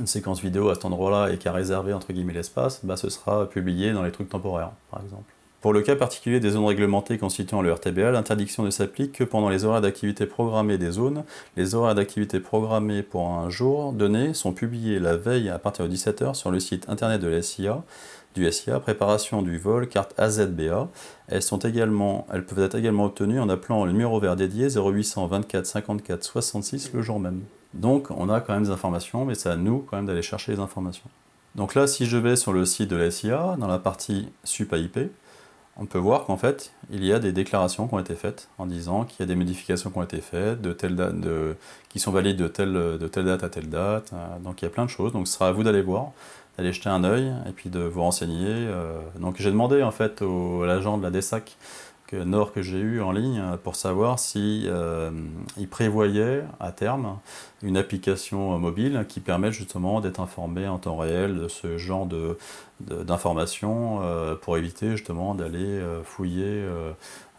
séquence vidéo à cet endroit-là et qui a réservé entre guillemets l'espace, bah, ce sera publié dans les trucs temporaires, par exemple. Pour le cas particulier des zones réglementées constituant le RTBA, l'interdiction ne s'applique que pendant les horaires d'activité programmées des zones. Les horaires d'activité programmés pour un jour donné sont publiés la veille à partir de 17 h sur le site internet de la SIA, préparation du vol, carte AZBA. Elles peuvent être également obtenues en appelant le numéro vert dédié 0800 24 54 66 le jour même. Donc on a quand même des informations, mais c'est à nous quand même d'aller chercher les informations. Donc là, si je vais sur le site de la SIA, dans la partie SUP-AIP, on peut voir qu'en fait, il y a des déclarations qui ont été faites en disant qu'il y a des modifications qui ont été faites, qui sont valides de telle date à telle date. Donc il y a plein de choses, donc ce sera à vous d'aller voir, d'aller jeter un œil et puis de vous renseigner. Donc j'ai demandé en fait à l'agent de la DESAC Nord que j'ai eu en ligne pour savoir si il prévoyait à terme une application mobile qui permette justement d'être informé en temps réel de ce genre d'informations pour éviter justement d'aller fouiller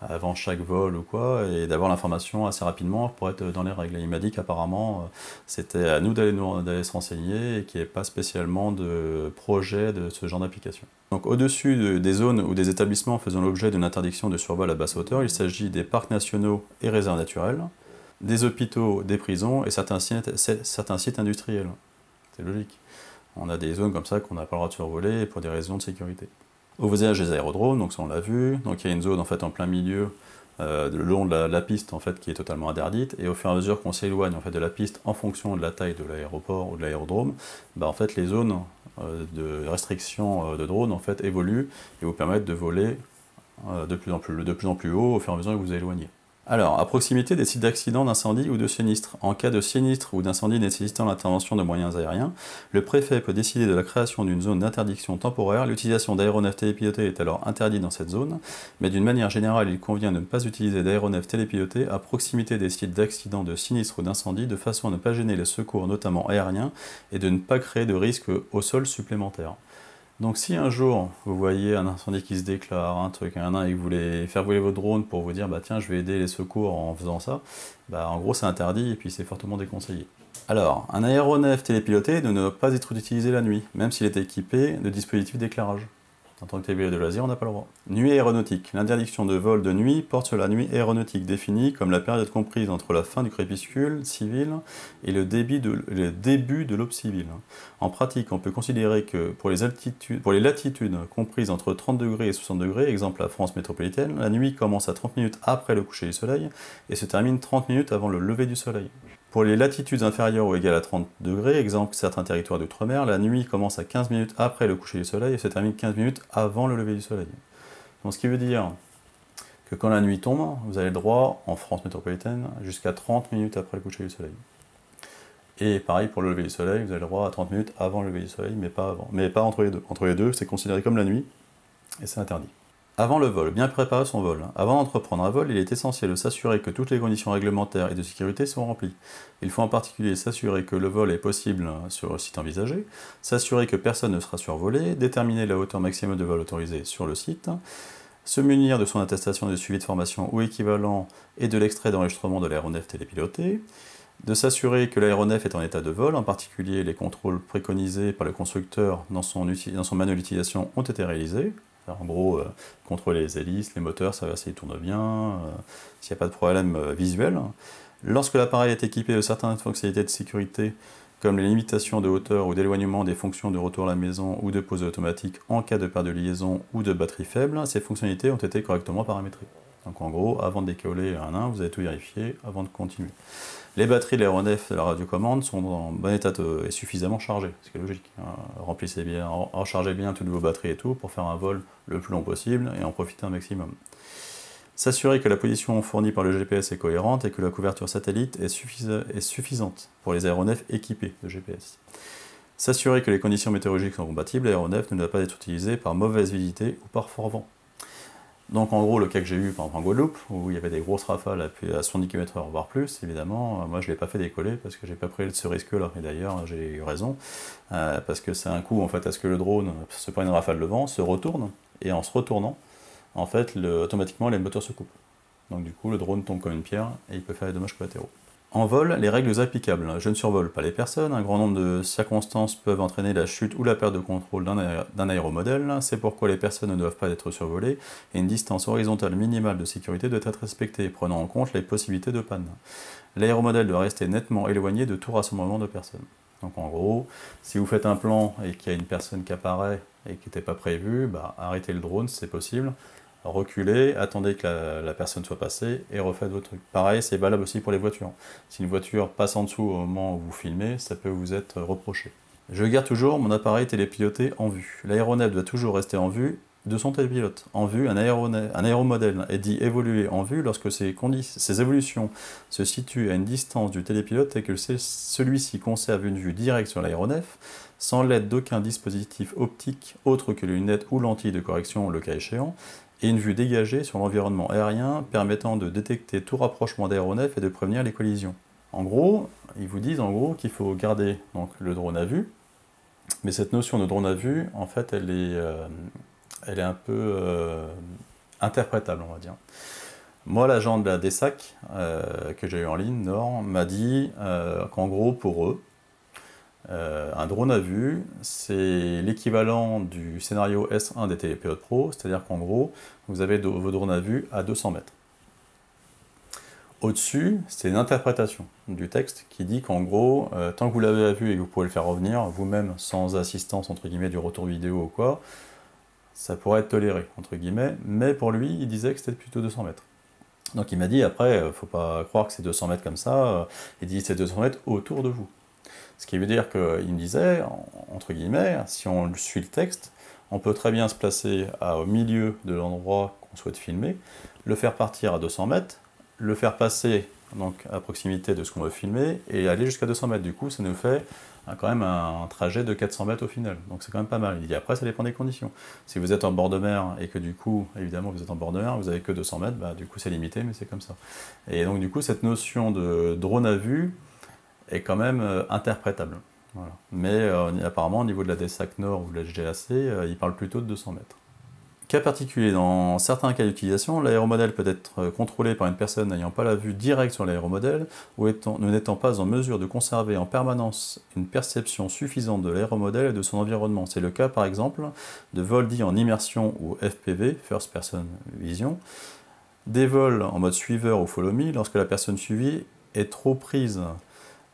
avant chaque vol ou quoi, et d'avoir l'information assez rapidement pour être dans les règles. Et il m'a dit qu'apparemment c'était à nous d'aller se renseigner et qu'il n'y avait pas spécialement de projet de ce genre d'application. Donc au-dessus des zones ou des établissements faisant l'objet d'une interdiction de survol à basse hauteur, il s'agit des parcs nationaux et réserves naturelles, des hôpitaux, des prisons et certains sites industriels. C'est logique. On a des zones comme ça qu'on n'a pas le droit de survoler pour des raisons de sécurité. Au voisinage des aérodromes, donc ça on l'a vu, donc il y a une zone en fait en plein milieu, le long de la piste en fait qui est totalement interdite, et au fur et à mesure qu'on s'éloigne en fait de la piste en fonction de la taille de l'aéroport ou de l'aérodrome, bah, en fait les zones de restriction de drones en fait évoluent et vous permettent de voler de plus en plus haut au fur et à mesure que vous vous éloignez. Alors, à proximité des sites d'accident, d'incendie ou de sinistre. En cas de sinistre ou d'incendie nécessitant l'intervention de moyens aériens, le préfet peut décider de la création d'une zone d'interdiction temporaire. L'utilisation d'aéronefs télépilotés est alors interdite dans cette zone, mais d'une manière générale, il convient de ne pas utiliser d'aéronefs télépilotés à proximité des sites d'accident, de sinistre ou d'incendie, de façon à ne pas gêner les secours, notamment aériens, et de ne pas créer de risques au sol supplémentaires. Donc si un jour vous voyez un incendie qui se déclare, un truc, et que vous voulez faire voler votre drone pour vous dire bah tiens je vais aider les secours en faisant ça, bah en gros c'est interdit et puis c'est fortement déconseillé. Alors, un aéronef télépiloté ne doit pas être utilisé la nuit, même s'il est équipé de dispositifs d'éclairage. En tant que télépilote de loisir, on n'a pas le droit. Nuit aéronautique. L'interdiction de vol de nuit porte sur la nuit aéronautique, définie comme la période comprise entre la fin du crépuscule civil et le début de l'aube civile. En pratique, on peut considérer que pour les latitudes comprises entre 30 degrés et 60 degrés, exemple la France métropolitaine, la nuit commence à 30 minutes après le coucher du soleil et se termine 30 minutes avant le lever du soleil. Pour les latitudes inférieures ou égales à 30 degrés, exemple certains territoires d'outre-mer, la nuit commence à 15 minutes après le coucher du soleil et se termine 15 minutes avant le lever du soleil. Donc ce qui veut dire que quand la nuit tombe, vous avez le droit, en France métropolitaine, jusqu'à 30 minutes après le coucher du soleil. Et pareil pour le lever du soleil, vous avez le droit à 30 minutes avant le lever du soleil, mais pas avant. Mais pas entre les deux. Entre les deux, c'est considéré comme la nuit, et c'est interdit. Avant le vol, bien préparer son vol. Avant d'entreprendre un vol, il est essentiel de s'assurer que toutes les conditions réglementaires et de sécurité sont remplies. Il faut en particulier s'assurer que le vol est possible sur le site envisagé, s'assurer que personne ne sera survolé, déterminer la hauteur maximum de vol autorisée sur le site, se munir de son attestation de suivi de formation ou équivalent et de l'extrait d'enregistrement de l'aéronef télépiloté, de s'assurer que l'aéronef est en état de vol, en particulier les contrôles préconisés par le constructeur dans son manuel d'utilisation ont été réalisés. Alors, en gros, contrôler les hélices, les moteurs, savoir s'ils tournent bien, s'il n'y a pas de problème visuel. Lorsque l'appareil est équipé de certaines fonctionnalités de sécurité, comme les limitations de hauteur ou d'éloignement des fonctions de retour à la maison ou de pause automatique en cas de perte de liaison ou de batterie faible, ces fonctionnalités ont été correctement paramétrées. Donc en gros, avant de décoller un 1, vous avez tout vérifié avant de continuer. Les batteries de l'aéronef de la radiocommande sont en bon état et suffisamment chargées, ce qui est logique. Remplissez bien, rechargez bien toutes vos batteries et tout pour faire un vol le plus long possible et en profiter un maximum. S'assurer que la position fournie par le GPS est cohérente et que la couverture satellite est suffisante pour les aéronefs équipés de GPS. S'assurer que les conditions météorologiques sont compatibles, l'aéronef ne doit pas être utilisé par mauvaise visibilité ou par fort vent. Donc en gros, le cas que j'ai eu par exemple en Guadeloupe, où il y avait des grosses rafales à 70 km/h voire plus, évidemment, moi je ne l'ai pas fait décoller parce que j'ai pas pris ce risque-là. Et d'ailleurs, j'ai eu raison, parce que c'est un coup en fait à ce que le drone se prenne une rafale de vent, se retourne, et en se retournant, en fait, automatiquement les moteurs se coupent. Donc du coup, le drone tombe comme une pierre et il peut faire des dommages collatéraux. En vol, les règles applicables. Je ne survole pas les personnes. Un grand nombre de circonstances peuvent entraîner la chute ou la perte de contrôle d'un aéromodèle. C'est pourquoi les personnes ne doivent pas être survolées et une distance horizontale minimale de sécurité doit être respectée, prenant en compte les possibilités de panne. L'aéromodèle doit rester nettement éloigné de tout rassemblement de personnes. Donc en gros, si vous faites un plan et qu'il y a une personne qui apparaît et qui n'était pas prévue, arrêtez le drone si c'est possible. Reculez, attendez que la personne soit passée et refaites votre truc. Pareil, c'est valable aussi pour les voitures. Si une voiture passe en dessous au moment où vous filmez, ça peut vous être reproché. Je garde toujours mon appareil télépiloté en vue. L'aéronef doit toujours rester en vue de son télépilote. En vue, un aéromodèle est dit évoluer en vue lorsque ces évolutions se situent à une distance du télépilote et que celui-ci conserve une vue directe sur l'aéronef, sans l'aide d'aucun dispositif optique autre que les lunettes ou lentilles de correction le cas échéant, et une vue dégagée sur l'environnement aérien permettant de détecter tout rapprochement d'aéronef et de prévenir les collisions. En gros, ils vous disent qu'il faut garder donc, le drone à vue, mais cette notion de drone à vue, en fait, elle est un peu interprétable, on va dire. Moi, l'agent de la DESAC que j'ai eu en ligne, Nord, m'a dit qu'en gros, pour eux, un drone à vue, c'est l'équivalent du scénario S1 des télépilotes pro, c'est-à-dire qu'en gros, vous avez vos drones à vue à 200 mètres. Au-dessus, c'est une interprétation du texte qui dit qu'en gros, tant que vous l'avez à vue et que vous pouvez le faire revenir, vous-même, sans assistance, entre guillemets, du retour vidéo ou quoi, ça pourrait être toléré, entre guillemets, mais pour lui, il disait que c'était plutôt 200 mètres. Donc il m'a dit, après, faut pas croire que c'est 200 mètres comme ça, il dit c'est 200 mètres autour de vous. Ce qui veut dire qu'il me disait, entre guillemets, si on suit le texte, on peut très bien se placer au milieu de l'endroit qu'on souhaite filmer, le faire partir à 200 mètres, le faire passer donc, à proximité de ce qu'on veut filmer, et aller jusqu'à 200 mètres. Du coup, ça nous fait quand même un trajet de 400 mètres au final. Donc c'est quand même pas mal. Il dit après, ça dépend des conditions. Si vous êtes en bord de mer, et que du coup, évidemment, vous êtes en bord de mer, vous n'avez que 200 mètres, du coup c'est limité, mais c'est comme ça. Et donc du coup, cette notion de drone à vue, est quand même interprétable. Voilà. Mais apparemment, au niveau de la DESAC Nord ou de la GAC, il parle plutôt de 200 mètres. Cas particulier, dans certains cas d'utilisation, l'aéromodèle peut être contrôlé par une personne n'ayant pas la vue directe sur l'aéromodèle ou n'étant pas en mesure de conserver en permanence une perception suffisante de l'aéromodèle et de son environnement. C'est le cas, par exemple, de vols dits en immersion ou FPV, First Person Vision, des vols en mode suiveur ou follow me, lorsque la personne suivie est trop prise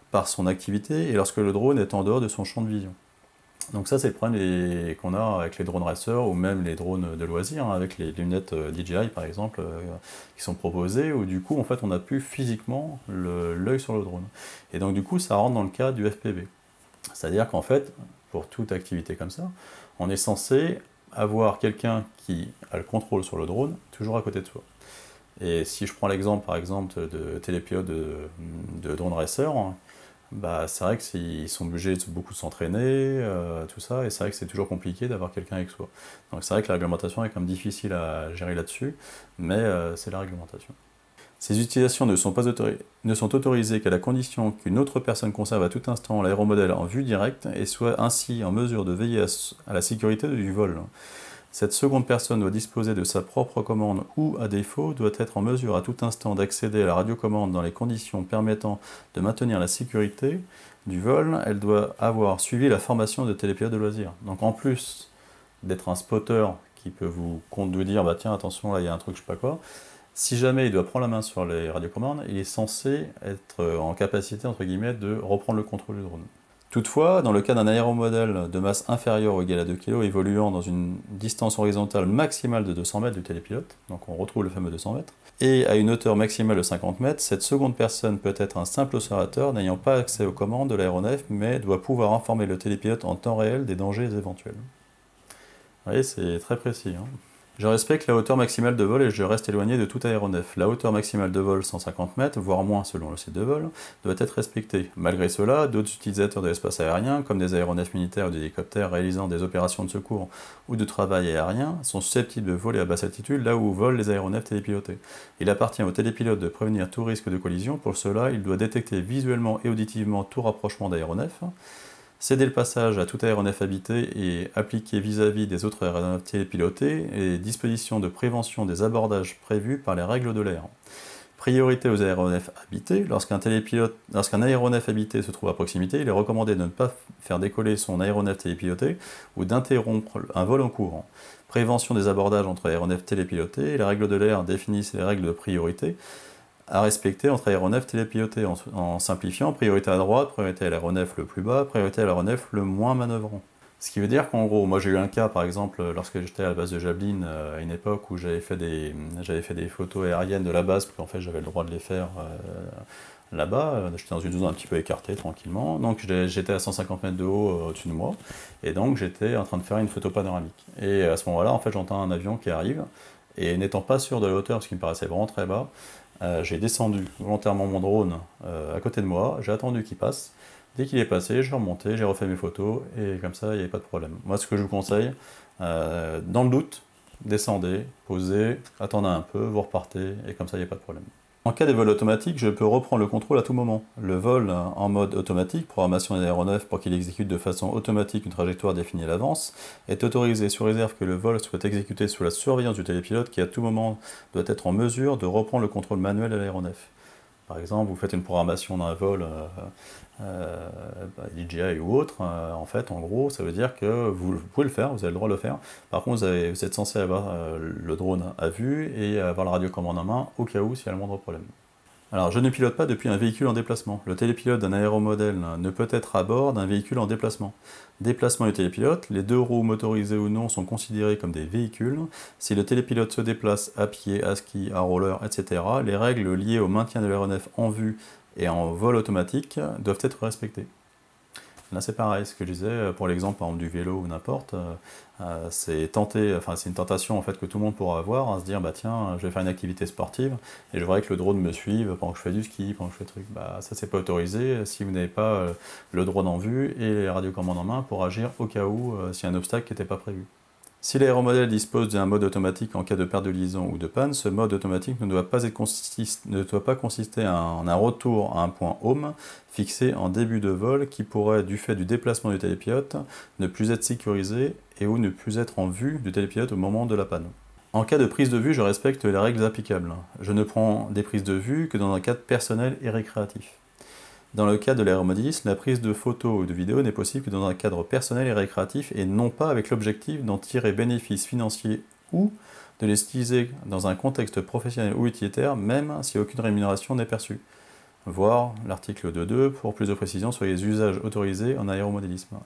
par son activité et lorsque le drone est en dehors de son champ de vision. Donc ça c'est le problème qu'on a avec les drones racers ou même les drones de loisirs, avec les lunettes DJI par exemple qui sont proposées, où du coup en fait on n'a plus physiquement l'œil sur le drone. Et donc du coup ça rentre dans le cas du FPV. C'est-à-dire qu'en fait, pour toute activité comme ça, on est censé avoir quelqu'un qui a le contrôle sur le drone toujours à côté de soi. Et si je prends l'exemple par exemple de télépilote de drone racer, bah, c'est vrai qu'ils sont obligés de beaucoup s'entraîner, tout ça, et c'est vrai que c'est toujours compliqué d'avoir quelqu'un avec soi. Donc c'est vrai que la réglementation est quand même difficile à gérer là-dessus, mais c'est la réglementation. Ces utilisations ne sont autorisées qu'à la condition qu'une autre personne conserve à tout instant l'aéromodèle en vue directe et soit ainsi en mesure de veiller à la sécurité du vol. Cette seconde personne doit disposer de sa propre commande ou, à défaut, doit être en mesure à tout instant d'accéder à la radiocommande dans les conditions permettant de maintenir la sécurité du vol. Elle doit avoir suivi la formation de télépilote de loisirs. Donc en plus d'être un spotter qui peut vous dire bah tiens attention là il y a un truc je sais pas quoi, si jamais il doit prendre la main sur les radiocommandes, il est censé être en capacité entre guillemets de reprendre le contrôle du drone. Toutefois, dans le cas d'un aéromodèle de masse inférieure ou égale à 2 kg évoluant dans une distance horizontale maximale de 200 mètres du télépilote, donc on retrouve le fameux 200 mètres, et à une hauteur maximale de 50 mètres, cette seconde personne peut être un simple observateur n'ayant pas accès aux commandes de l'aéronef, mais doit pouvoir informer le télépilote en temps réel des dangers éventuels. Vous voyez, c'est très précis. Hein. Je respecte la hauteur maximale de vol et je reste éloigné de tout aéronef. La hauteur maximale de vol, 150 mètres, voire moins selon le site de vol, doit être respectée. Malgré cela, d'autres utilisateurs de l'espace aérien, comme des aéronefs militaires ou des hélicoptères réalisant des opérations de secours ou de travail aérien, sont susceptibles de voler à basse altitude là où volent les aéronefs télépilotés. Il appartient au télépilote de prévenir tout risque de collision. Pour cela, il doit détecter visuellement et auditivement tout rapprochement d'aéronefs, céder le passage à tout aéronef habité et appliquer vis-à-vis des autres aéronefs télépilotés les dispositions de prévention des abordages prévues par les règles de l'air. Priorité aux aéronefs habités. Lorsqu'un aéronef habité se trouve à proximité, il est recommandé de ne pas faire décoller son aéronef télépiloté ou d'interrompre un vol en cours. Prévention des abordages entre aéronefs télépilotés. Les règles de l'air définissent les règles de priorité à respecter entre aéronefs télépilotés en simplifiant priorité à droite, priorité à l'aéronef le plus bas, priorité à l'aéronef le moins manœuvrant. Ce qui veut dire qu'en gros, moi j'ai eu un cas par exemple lorsque j'étais à la base de Javelin à une époque où j'avais fait des photos aériennes de la base, parce qu'en fait j'avais le droit de les faire là-bas, j'étais dans une zone un petit peu écartée tranquillement, donc j'étais à 150 mètres de haut au-dessus de moi, et donc j'étais en train de faire une photo panoramique. Et à ce moment-là, en fait j'entends un avion qui arrive, et n'étant pas sûr de la hauteur, parce qu'il me paraissait vraiment très bas, j'ai descendu volontairement mon drone à côté de moi, j'ai attendu qu'il passe. Dès qu'il est passé, je suis remonté, j'ai refait mes photos, et comme ça, il n'y avait pas de problème. Moi, ce que je vous conseille, dans le doute, descendez, posez, attendez un peu, vous repartez, et comme ça, il n'y a pas de problème. En cas de vol automatique, je peux reprendre le contrôle à tout moment. Le vol en mode automatique, programmation de l'aéronef pour qu'il exécute de façon automatique une trajectoire définie à l'avance, est autorisé sous réserve que le vol soit exécuté sous la surveillance du télépilote qui à tout moment doit être en mesure de reprendre le contrôle manuel de l'aéronef. Par exemple, vous faites une programmation d'un vol DJI ou autre, en fait, en gros, ça veut dire que vous pouvez le faire, vous avez le droit de le faire. Par contre, vous êtes censé avoir le drone à vue et avoir la radiocommande en main au cas où s'il y a le moindre problème. Alors, je ne pilote pas depuis un véhicule en déplacement. Le télépilote d'un aéromodèle ne peut être à bord d'un véhicule en déplacement. Déplacement du télépilote, les deux roues motorisées ou non sont considérées comme des véhicules. Si le télépilote se déplace à pied, à ski, à roller, etc., les règles liées au maintien de l'aéronef en vue et en vol automatique doivent être respectées. Là c'est pareil, ce que je disais pour l'exemple par exemple du vélo ou n'importe, c'est une tentation en fait que tout le monde pourra avoir, à se dire bah tiens je vais faire une activité sportive et je voudrais que le drone me suive pendant que je fais du ski, pendant que je fais des trucs, bah ça c'est pas autorisé si vous n'avez pas le drone en vue et les radiocommandes en main pour agir au cas où s'il y a un obstacle qui n'était pas prévu. Si l'aéromodèle dispose d'un mode automatique en cas de perte de liaison ou de panne, ce mode automatique ne doit pas consister en un retour à un point home fixé en début de vol qui pourrait, du fait du déplacement du télépilote, ne plus être sécurisé et ou ne plus être en vue du télépilote au moment de la panne. En cas de prise de vue, je respecte les règles applicables. Je ne prends des prises de vue que dans un cadre personnel et récréatif. Dans le cas de l'aéromodélisme, la prise de photos ou de vidéos n'est possible que dans un cadre personnel et récréatif et non pas avec l'objectif d'en tirer bénéfice financier ou de les utiliser dans un contexte professionnel ou utilitaire, même si aucune rémunération n'est perçue. Voir l'article 2.2 pour plus de précisions sur les usages autorisés en aéromodélisme.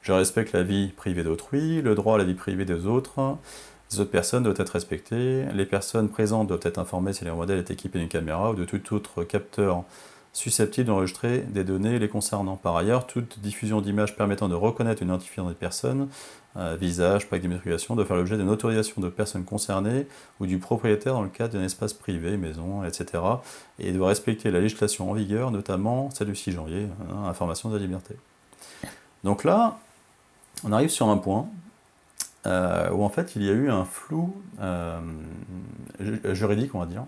Je respecte la vie privée d'autrui, le droit à la vie privée des autres. Les autres personnes doivent être respectées. Les personnes présentes doivent être informées si l'aéromodèle est équipé d'une caméra ou de tout autre capteur susceptibles d'enregistrer des données les concernant. Par ailleurs, toute diffusion d'images permettant de reconnaître une identifiant des personnes, visage, plaque d'immatriculation, doit faire l'objet d'une autorisation de personnes concernées ou du propriétaire dans le cadre d'un espace privé, maison, etc. et doit respecter la législation en vigueur, notamment celle du 6 janvier, information de la liberté. Donc là, on arrive sur un point où en fait il y a eu un flou juridique, on va dire.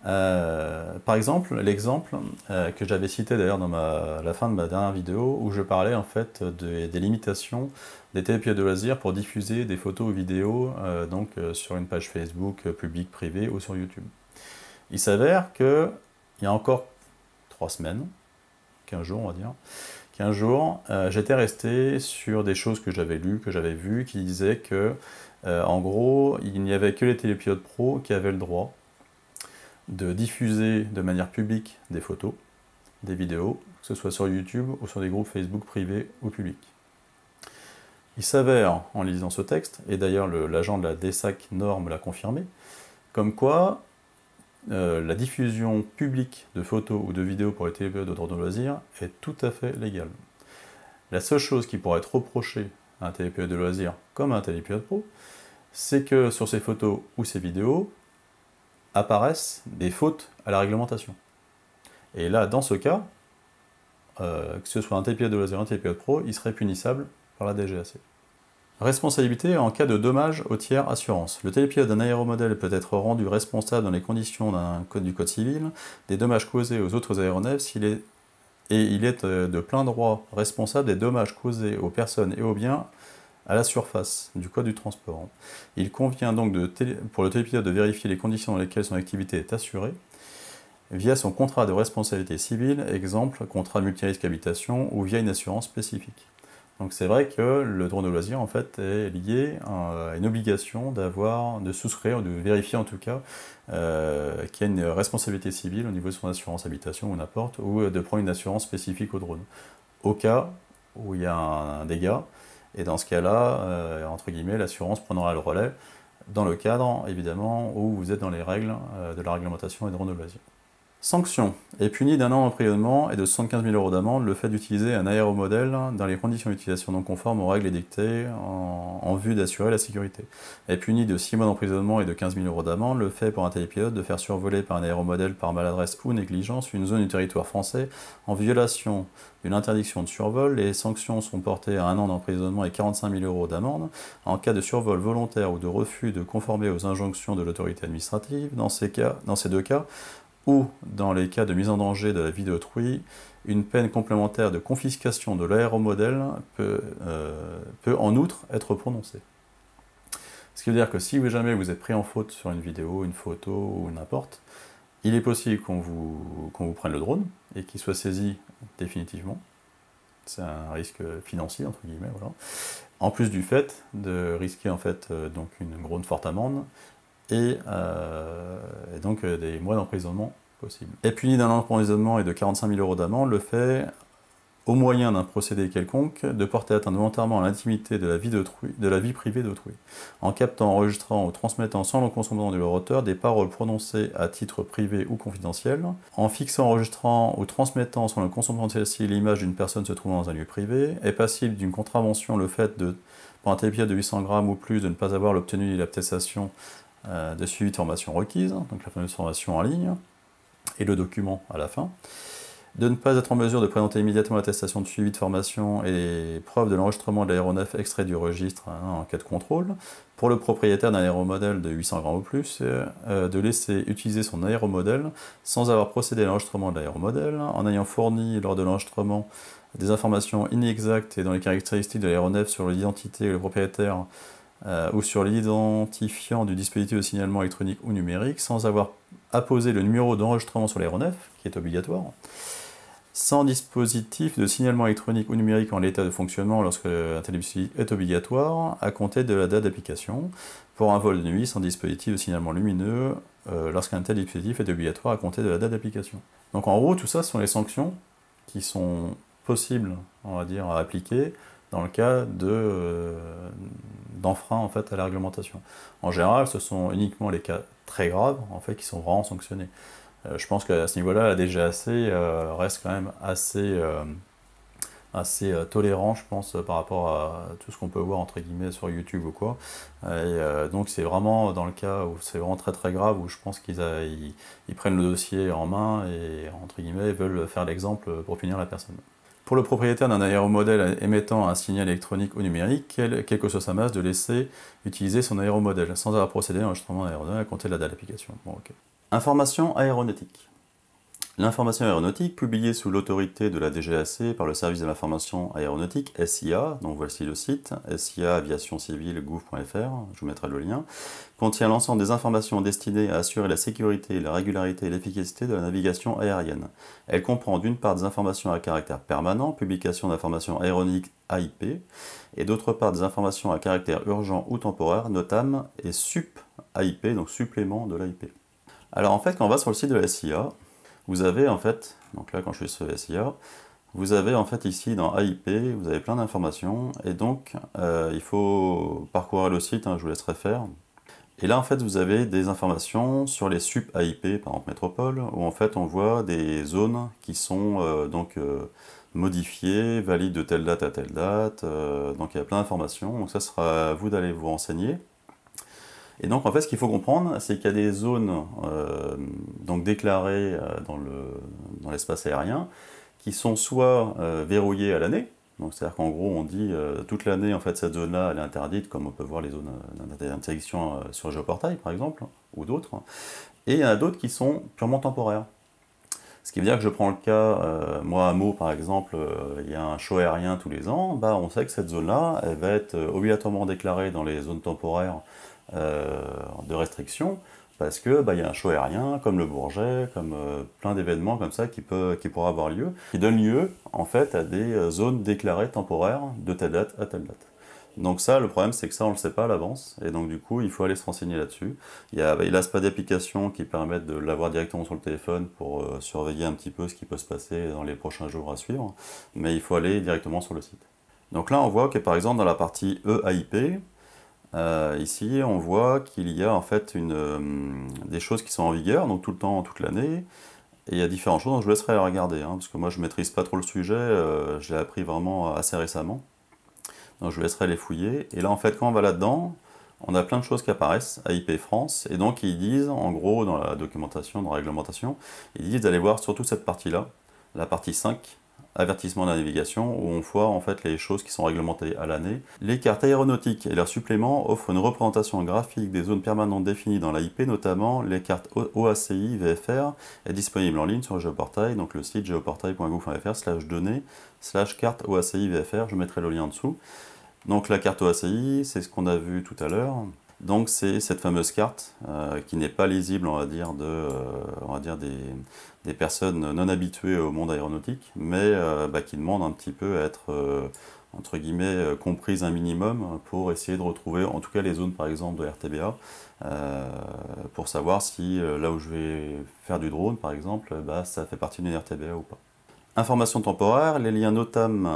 Par exemple, l'exemple que j'avais cité d'ailleurs dans la fin de ma dernière vidéo, où je parlais en fait des limitations des télépilotes de loisirs pour diffuser des photos ou vidéos sur une page Facebook publique, privée ou sur YouTube. Il s'avère que il y a encore 3 semaines, 15 jours on va dire, 15 jours, j'étais resté sur des choses que j'avais lues, que j'avais vues, qui disaient que, en gros, il n'y avait que les télépilotes pro qui avaient le droit de diffuser de manière publique des photos, des vidéos, que ce soit sur YouTube ou sur des groupes Facebook privés ou publics. Il s'avère, en lisant ce texte, et d'ailleurs l'agent de la DSAC Nord me l'a confirmé, comme quoi la diffusion publique de photos ou de vidéos pour les télépilotes de droit de loisirs est tout à fait légale. La seule chose qui pourrait être reprochée à un télépilote de loisirs comme à un télépilote pro, c'est que sur ces photos ou ces vidéos apparaissent des fautes à la réglementation. Et là, dans ce cas, que ce soit un télépilote de loisirs ou un télépilote pro, il serait punissable par la DGAC. Responsabilité en cas de dommages au tiers assurance. Le télépilote d'un aéromodèle peut être rendu responsable dans les conditions du Code civil des dommages causés aux autres aéronefs il est de plein droit responsable des dommages causés aux personnes et aux biens à la surface du Code du transport. Il convient donc pour le télépilote de vérifier les conditions dans lesquelles son activité est assurée via son contrat de responsabilité civile, exemple contrat multirisque habitation, ou via une assurance spécifique. Donc c'est vrai que le droit de loisir en fait est lié à une obligation de souscrire, de vérifier en tout cas qu'il y a une responsabilité civile au niveau de son assurance habitation ou n'importe, ou de prendre une assurance spécifique au drone. Au cas où il y a un dégât, et dans ce cas-là, entre guillemets, l'assurance prendra le relais dans le cadre évidemment où vous êtes dans les règles de la réglementation des drones de loisir. Sanction est puni d'1 an d'emprisonnement et de 75 000 € d'amende le fait d'utiliser un aéromodèle dans les conditions d'utilisation non conformes aux règles édictées en vue d'assurer la sécurité. Est puni de 6 mois d'emprisonnement et de 15 000 € d'amende le fait pour un télépilote de faire survoler par un aéromodèle par maladresse ou négligence une zone du territoire français en violation d'une interdiction de survol. Les sanctions sont portées à 1 an d'emprisonnement et 45 000 € d'amende en cas de survol volontaire ou de refus de conformer aux injonctions de l'autorité administrative. Dans ces 2 cas, ou, dans les cas de mise en danger de la vie d'autrui, une peine complémentaire de confiscation de l'aéromodèle peut en outre être prononcée. Ce qui veut dire que si jamais vous êtes pris en faute sur une vidéo, une photo ou n'importe, il est possible qu'on vous prenne le drone et qu'il soit saisi définitivement. C'est un risque financier, entre guillemets, voilà. En plus du fait de risquer en fait, donc une forte amende, et donc des mois d'emprisonnement possibles. Est puni d'1 an d'emprisonnement et de 45 000 € d'amende le fait, au moyen d'un procédé quelconque, de porter atteinte volontairement à l'intimité de la vie privée d'autrui, en captant, enregistrant ou transmettant sans le consentement de leur auteur des paroles prononcées à titre privé ou confidentiel, en fixant, enregistrant ou transmettant sans le consentement de celle-ci l'image d'une personne se trouvant dans un lieu privé, est passible d'une contravention le fait pour un télépilote de 800 grammes ou plus, de ne pas avoir l'obtenu l'attestation de suivi de formation requise, donc la fameuse formation en ligne, et le document à la fin, de ne pas être en mesure de présenter immédiatement l'attestation de suivi de formation et preuve de l'enregistrement de l'aéronef extrait du registre en cas de contrôle, pour le propriétaire d'un aéromodèle de 800 grammes ou plus, de laisser utiliser son aéromodèle sans avoir procédé à l'enregistrement de l'aéromodèle, en ayant fourni lors de l'enregistrement des informations inexactes et dans les caractéristiques de l'aéronef sur l'identité et le propriétaire ou sur l'identifiant du dispositif de signalement électronique ou numérique, sans avoir apposé le numéro d'enregistrement sur l'aéronef, qui est obligatoire, sans dispositif de signalement électronique ou numérique en l'état de fonctionnement lorsque un tel dispositif est obligatoire, à compter de la date d'application, pour un vol de nuit sans dispositif de signalement lumineux, lorsqu'un tel dispositif est obligatoire à compter de la date d'application. Donc en gros, tout ça, ce sont les sanctions qui sont possibles, on va dire, à appliquer dans le cas d'enfreint en fait, à la réglementation. En général, ce sont uniquement les cas très graves en fait, qui sont vraiment sanctionnés. Je pense qu'à ce niveau-là, la DGAC reste quand même assez tolérant, je pense, par rapport à tout ce qu'on peut voir entre guillemets sur YouTube ou quoi. Donc c'est vraiment dans le cas où c'est vraiment très très grave, où je pense ils prennent le dossier en main et entre guillemets veulent faire l'exemple pour punir la personne. Pour le propriétaire d'un aéromodèle émettant un signal électronique ou numérique, quelle que soit sa masse, de laisser utiliser son aéromodèle sans avoir procédé à l'enregistrement d'aérodrome à compter de la date d'application. Bon, ok. Information aéronautique. L'information aéronautique, publiée sous l'autorité de la DGAC par le service de l'information aéronautique, SIA, donc voici le site, siaaviationcivile.gouv.fr, je vous mettrai le lien, contient l'ensemble des informations destinées à assurer la sécurité, la régularité et l'efficacité de la navigation aérienne. Elle comprend d'une part des informations à caractère permanent, publication d'informations aéronautiques AIP, et d'autre part des informations à caractère urgent ou temporaire, NOTAM, et SUP AIP, donc supplément de l'AIP. Alors en fait, quand on va sur le site de la SIA, vous avez en fait, donc là quand je suis sur SIA, vous avez en fait ici dans AIP, vous avez plein d'informations, et donc il faut parcourir le site, je vous laisserai faire. Et là en fait vous avez des informations sur les sup AIP, par exemple métropole, où en fait on voit des zones qui sont modifiées, valides de telle date à telle date, donc il y a plein d'informations, donc ça sera à vous d'aller vous renseigner. Et donc en fait ce qu'il faut comprendre, c'est qu'il y a des zones donc déclarées dans l'espace aérien qui sont soit verrouillées à l'année, donc c'est-à-dire qu'en gros on dit toute l'année en fait cette zone-là elle est interdite, comme on peut voir les zones d'interdiction sur Géoportail par exemple, ou d'autres, et il y en a d'autres qui sont purement temporaires. Ce qui veut dire que je prends le cas, moi à Meaux par exemple, il y a un show aérien tous les ans, bah, on sait que cette zone-là, elle va être obligatoirement déclarée dans les zones temporaires de restriction, parce que y a un show aérien, comme le Bourget, comme plein d'événements comme ça qui pourraient avoir lieu, qui donnent lieu en fait à des zones déclarées temporaires de telle date à telle date. Donc ça, le problème, c'est que ça, on ne le sait pas à l'avance, et donc du coup, il faut aller se renseigner là-dessus. Il y a pas d'applications qui permettent de l'avoir directement sur le téléphone pour surveiller un petit peu ce qui peut se passer dans les prochains jours à suivre, mais il faut aller directement sur le site. Donc là, on voit que par exemple, dans la partie EAIP, ici, on voit qu'il y a en fait des choses qui sont en vigueur, donc tout le temps, toute l'année, et il y a différentes choses, donc je vous laisserai regarder, parce que moi je ne maîtrise pas trop le sujet, je l'ai appris vraiment assez récemment. Donc je vous laisserai les fouiller. Et là, en fait, quand on va là-dedans, on a plein de choses qui apparaissent, AIP France, et donc ils disent, en gros, dans la documentation, dans la réglementation, ils disent d'aller voir surtout cette partie-là, la partie 5, avertissement de la navigation, où on voit en fait les choses qui sont réglementées à l'année. Les cartes aéronautiques et leurs suppléments offrent une représentation graphique des zones permanentes définies dans l'AIP, notamment les cartes OACI VFR, est disponible en ligne sur Géoportail, donc le site géoportail.gouv.fr/données/carte OACI VFR, je mettrai le lien en dessous. Donc la carte OACI, c'est ce qu'on a vu tout à l'heure. Donc c'est cette fameuse carte qui n'est pas lisible, on va dire, des personnes non habituées au monde aéronautique, mais qui demande un petit peu à être, entre guillemets, comprise un minimum pour essayer de retrouver, en tout cas les zones par exemple de RTBA, pour savoir si là où je vais faire du drone par exemple, ça fait partie d'une RTBA ou pas. Informations temporaires, les liens NOTAM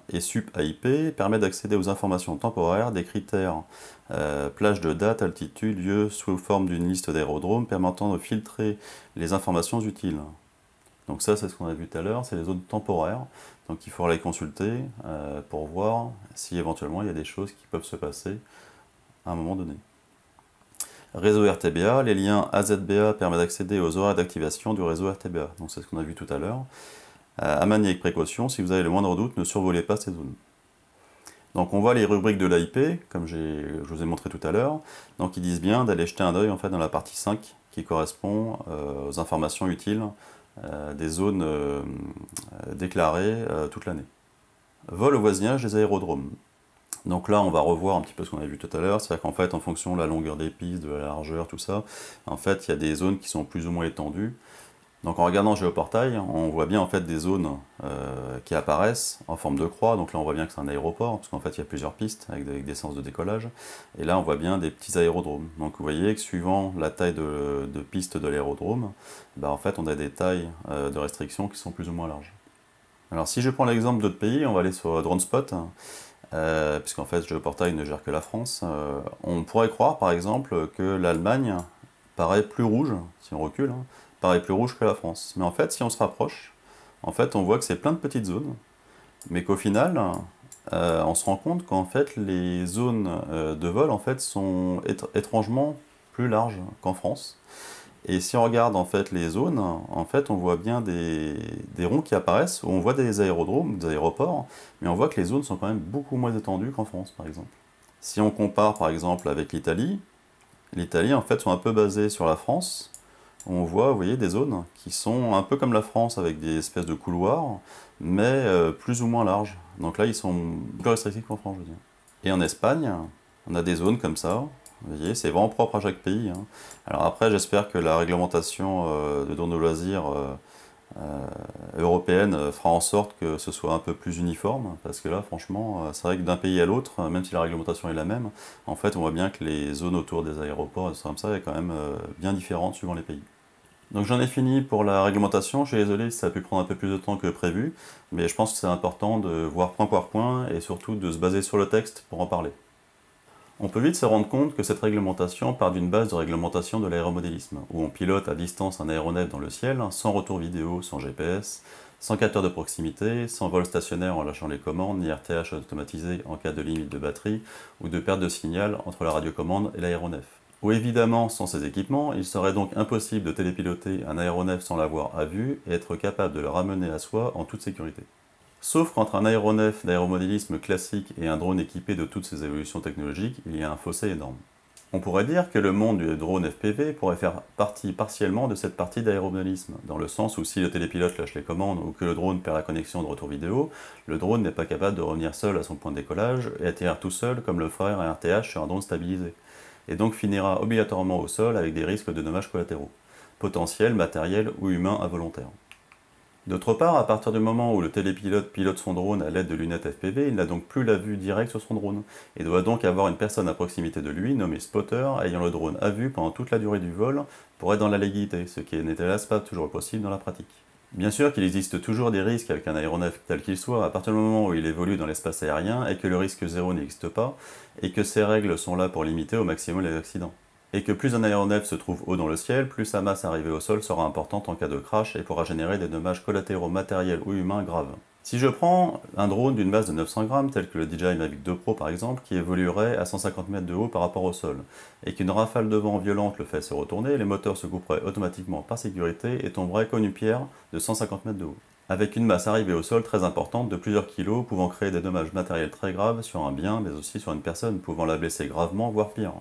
et SUP AIP permettent d'accéder aux informations temporaires, des critères plage de date, altitude, lieu, sous forme d'une liste d'aérodromes permettant de filtrer les informations utiles. Donc ça, c'est ce qu'on a vu tout à l'heure, c'est les zones temporaires. Donc il faudra les consulter pour voir si éventuellement il y a des choses qui peuvent se passer à un moment donné. Réseau RTBA, les liens AZBA permettent d'accéder aux horaires d'activation du réseau RTBA. Donc c'est ce qu'on a vu tout à l'heure. À manier avec précaution, si vous avez le moindre doute, ne survolez pas ces zones. Donc on voit les rubriques de l'AIP, comme je vous ai montré tout à l'heure. Donc ils disent bien d'aller jeter un œil en fait, dans la partie 5, qui correspond aux informations utiles des zones déclarées toute l'année. Vol au voisinage des aérodromes. Donc là, on va revoir un petit peu ce qu'on a vu tout à l'heure, c'est-à-dire qu'en fait, en fonction de la longueur des pistes, de la largeur, tout ça, en fait, il y a des zones qui sont plus ou moins étendues. Donc en regardant Géoportail, on voit bien en fait des zones qui apparaissent en forme de croix. Donc là on voit bien que c'est un aéroport, parce qu'en fait il y a plusieurs pistes avec des sens de décollage. Et là on voit bien des petits aérodromes. Donc vous voyez que suivant la taille de piste de l'aérodrome, en fait on a des tailles de restriction qui sont plus ou moins larges. Alors si je prends l'exemple d'autres pays, on va aller sur DroneSpot, puisqu'en fait Géoportail ne gère que la France. On pourrait croire par exemple que l'Allemagne paraît plus rouge, si on recule, paraît plus rouge que la France. Mais en fait, si on se rapproche, en fait, on voit que c'est plein de petites zones, mais qu'au final, on se rend compte qu'en fait, les zones de vol en fait, sont étrangement plus larges qu'en France. Et si on regarde en fait les zones, en fait, on voit bien des ronds qui apparaissent, où on voit des aérodromes, des aéroports, mais on voit que les zones sont quand même beaucoup moins étendues qu'en France, par exemple. Si on compare par exemple avec l'Italie, en fait sont un peu basées sur la France. On voit, vous voyez, des zones qui sont un peu comme la France avec des espèces de couloirs, mais plus ou moins larges. Donc là, ils sont plus restrictifs qu'en France, je veux dire. Et en Espagne, on a des zones comme ça. Vous voyez, c'est vraiment propre à chaque pays, hein. Alors après, j'espère que la réglementation de drones de loisirs européenne fera en sorte que ce soit un peu plus uniforme, parce que là, franchement, c'est vrai que d'un pays à l'autre, même si la réglementation est la même, en fait, on voit bien que les zones autour des aéroports, et tout comme ça, est quand même bien différente suivant les pays. Donc j'en ai fini pour la réglementation, je suis désolé si ça a pu prendre un peu plus de temps que prévu, mais je pense que c'est important de voir point par point et surtout de se baser sur le texte pour en parler. On peut vite se rendre compte que cette réglementation part d'une base de réglementation de l'aéromodélisme, où on pilote à distance un aéronef dans le ciel, sans retour vidéo, sans GPS, sans capteur de proximité, sans vol stationnaire en lâchant les commandes, ni RTH automatisé en cas de limite de batterie ou de perte de signal entre la radiocommande et l'aéronef. Où évidemment, sans ces équipements, il serait donc impossible de télépiloter un aéronef sans l'avoir à vue et être capable de le ramener à soi en toute sécurité. Sauf qu'entre un aéronef d'aéromodélisme classique et un drone équipé de toutes ces évolutions technologiques, il y a un fossé énorme. On pourrait dire que le monde du drone FPV pourrait faire partie partiellement de cette partie d'aéromodélisme, dans le sens où si le télépilote lâche les commandes ou que le drone perd la connexion de retour vidéo, le drone n'est pas capable de revenir seul à son point de décollage et atterrir tout seul comme le ferait un RTH sur un drone stabilisé, et donc finira obligatoirement au sol avec des risques de dommages collatéraux, potentiels, matériels ou humains involontaires. D'autre part, à partir du moment où le télépilote pilote son drone à l'aide de lunettes FPV, il n'a donc plus la vue directe sur son drone, et doit donc avoir une personne à proximité de lui, nommé spotter, ayant le drone à vue pendant toute la durée du vol, pour être dans la légalité, ce qui n'est hélas pas toujours possible dans la pratique. Bien sûr qu'il existe toujours des risques avec un aéronef tel qu'il soit, à partir du moment où il évolue dans l'espace aérien, et que le risque zéro n'existe pas, et que ces règles sont là pour limiter au maximum les accidents. Et que plus un aéronef se trouve haut dans le ciel, plus sa masse arrivée au sol sera importante en cas de crash et pourra générer des dommages collatéraux matériels ou humains graves. Si je prends un drone d'une masse de 900 grammes, tel que le DJI Mavic 2 Pro par exemple, qui évoluerait à 150 mètres de haut par rapport au sol, et qu'une rafale de vent violente le fait se retourner, les moteurs se couperaient automatiquement par sécurité et tomberaient comme une pierre de 150 mètres de haut, avec une masse arrivée au sol très importante de plusieurs kilos, pouvant créer des dommages matériels très graves sur un bien, mais aussi sur une personne, pouvant la blesser gravement, voire pire,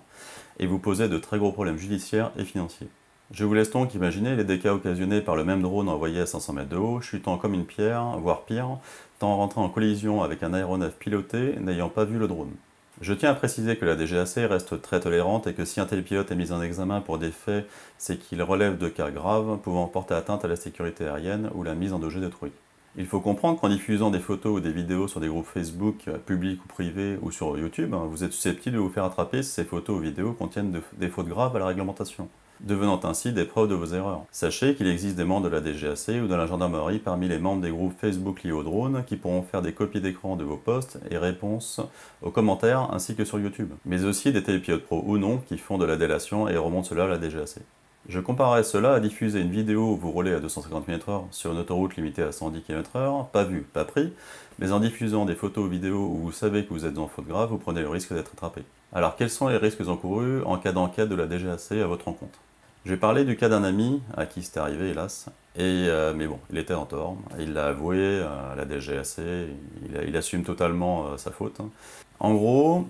et vous poser de très gros problèmes judiciaires et financiers. Je vous laisse donc imaginer les dégâts occasionnés par le même drone envoyé à 500 mètres de haut, chutant comme une pierre, voire pire, tant rentrant en collision avec un aéronef piloté n'ayant pas vu le drone. Je tiens à préciser que la DGAC reste très tolérante et que si un télépilote est mis en examen pour des faits, c'est qu'il relève de cas graves pouvant porter atteinte à la sécurité aérienne ou la mise en danger d'autrui. Il faut comprendre qu'en diffusant des photos ou des vidéos sur des groupes Facebook, publics ou privés, ou sur YouTube, vous êtes susceptible de vous faire attraper si ces photos ou vidéos contiennent des fautes graves à la réglementation, devenant ainsi des preuves de vos erreurs. Sachez qu'il existe des membres de la DGAC ou de la gendarmerie parmi les membres des groupes Facebook liés aux drones qui pourront faire des copies d'écran de vos posts et réponses aux commentaires ainsi que sur YouTube, mais aussi des télépilotes pro ou non qui font de la délation et remontent cela à la DGAC. Je comparerais cela à diffuser une vidéo où vous roulez à 250 km/h sur une autoroute limitée à 110 km/h, pas vu, pas pris, mais en diffusant des photos ou vidéos où vous savez que vous êtes en faute grave, vous prenez le risque d'être attrapé. Alors quels sont les risques encourus en cas d'enquête de la DGAC à votre encontre? Je vais parler du cas d'un ami à qui c'était arrivé hélas, mais bon, il était en tort, il l'a avoué à la DGAC, il assume totalement sa faute. En gros,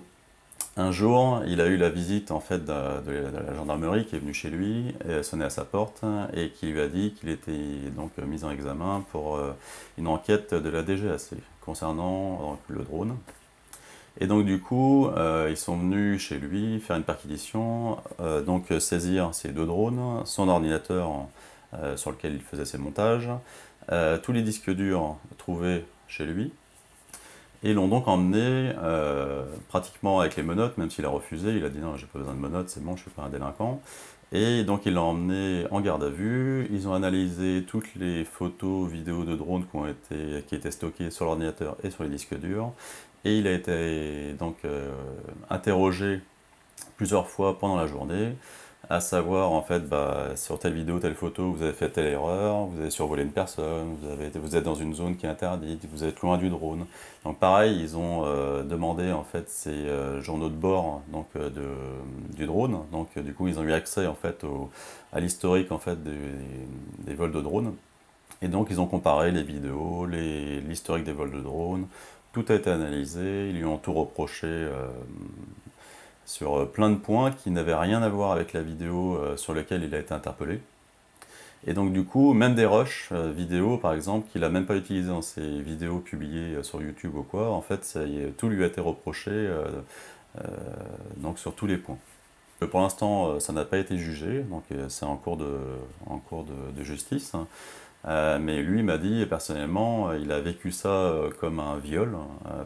un jour, il a eu la visite en fait de la gendarmerie qui est venue chez lui et a sonné à sa porte et qui lui a dit qu'il était donc mis en examen pour une enquête de la DGAC concernant donc, le drone. Et donc du coup, ils sont venus chez lui faire une perquisition, donc saisir ces deux drones, son ordinateur sur lequel il faisait ses montages, tous les disques durs trouvés chez lui, et l'ont donc emmené pratiquement avec les menottes, même s'il a refusé, il a dit non, j'ai pas besoin de menottes, c'est bon, je suis pas un délinquant. Et donc ils l'ont emmené en garde à vue, ils ont analysé toutes les photos, vidéos de drones qui étaient stockées sur l'ordinateur et sur les disques durs, et il a été donc interrogé plusieurs fois pendant la journée, à savoir en fait sur telle vidéo, telle photo, vous avez fait telle erreur, vous avez survolé une personne, vous êtes dans une zone qui est interdite, vous êtes loin du drone. Donc pareil, ils ont demandé en fait ces journaux de bord donc, du drone. Donc du coup, ils ont eu accès en fait à l'historique en fait des vols de drone. Et donc ils ont comparé les vidéos, l'historique des vols de drone. Tout a été analysé, ils lui ont tout reproché sur plein de points qui n'avaient rien à voir avec la vidéo sur laquelle il a été interpellé. Et donc du coup, même des rushs vidéo par exemple, qu'il n'a même pas utilisé dans ses vidéos publiées sur YouTube ou quoi, en fait tout lui a été reproché donc sur tous les points. Pour l'instant, ça n'a pas été jugé, donc c'est en cours de justice. Mais lui m'a dit, personnellement, il a vécu ça comme un viol,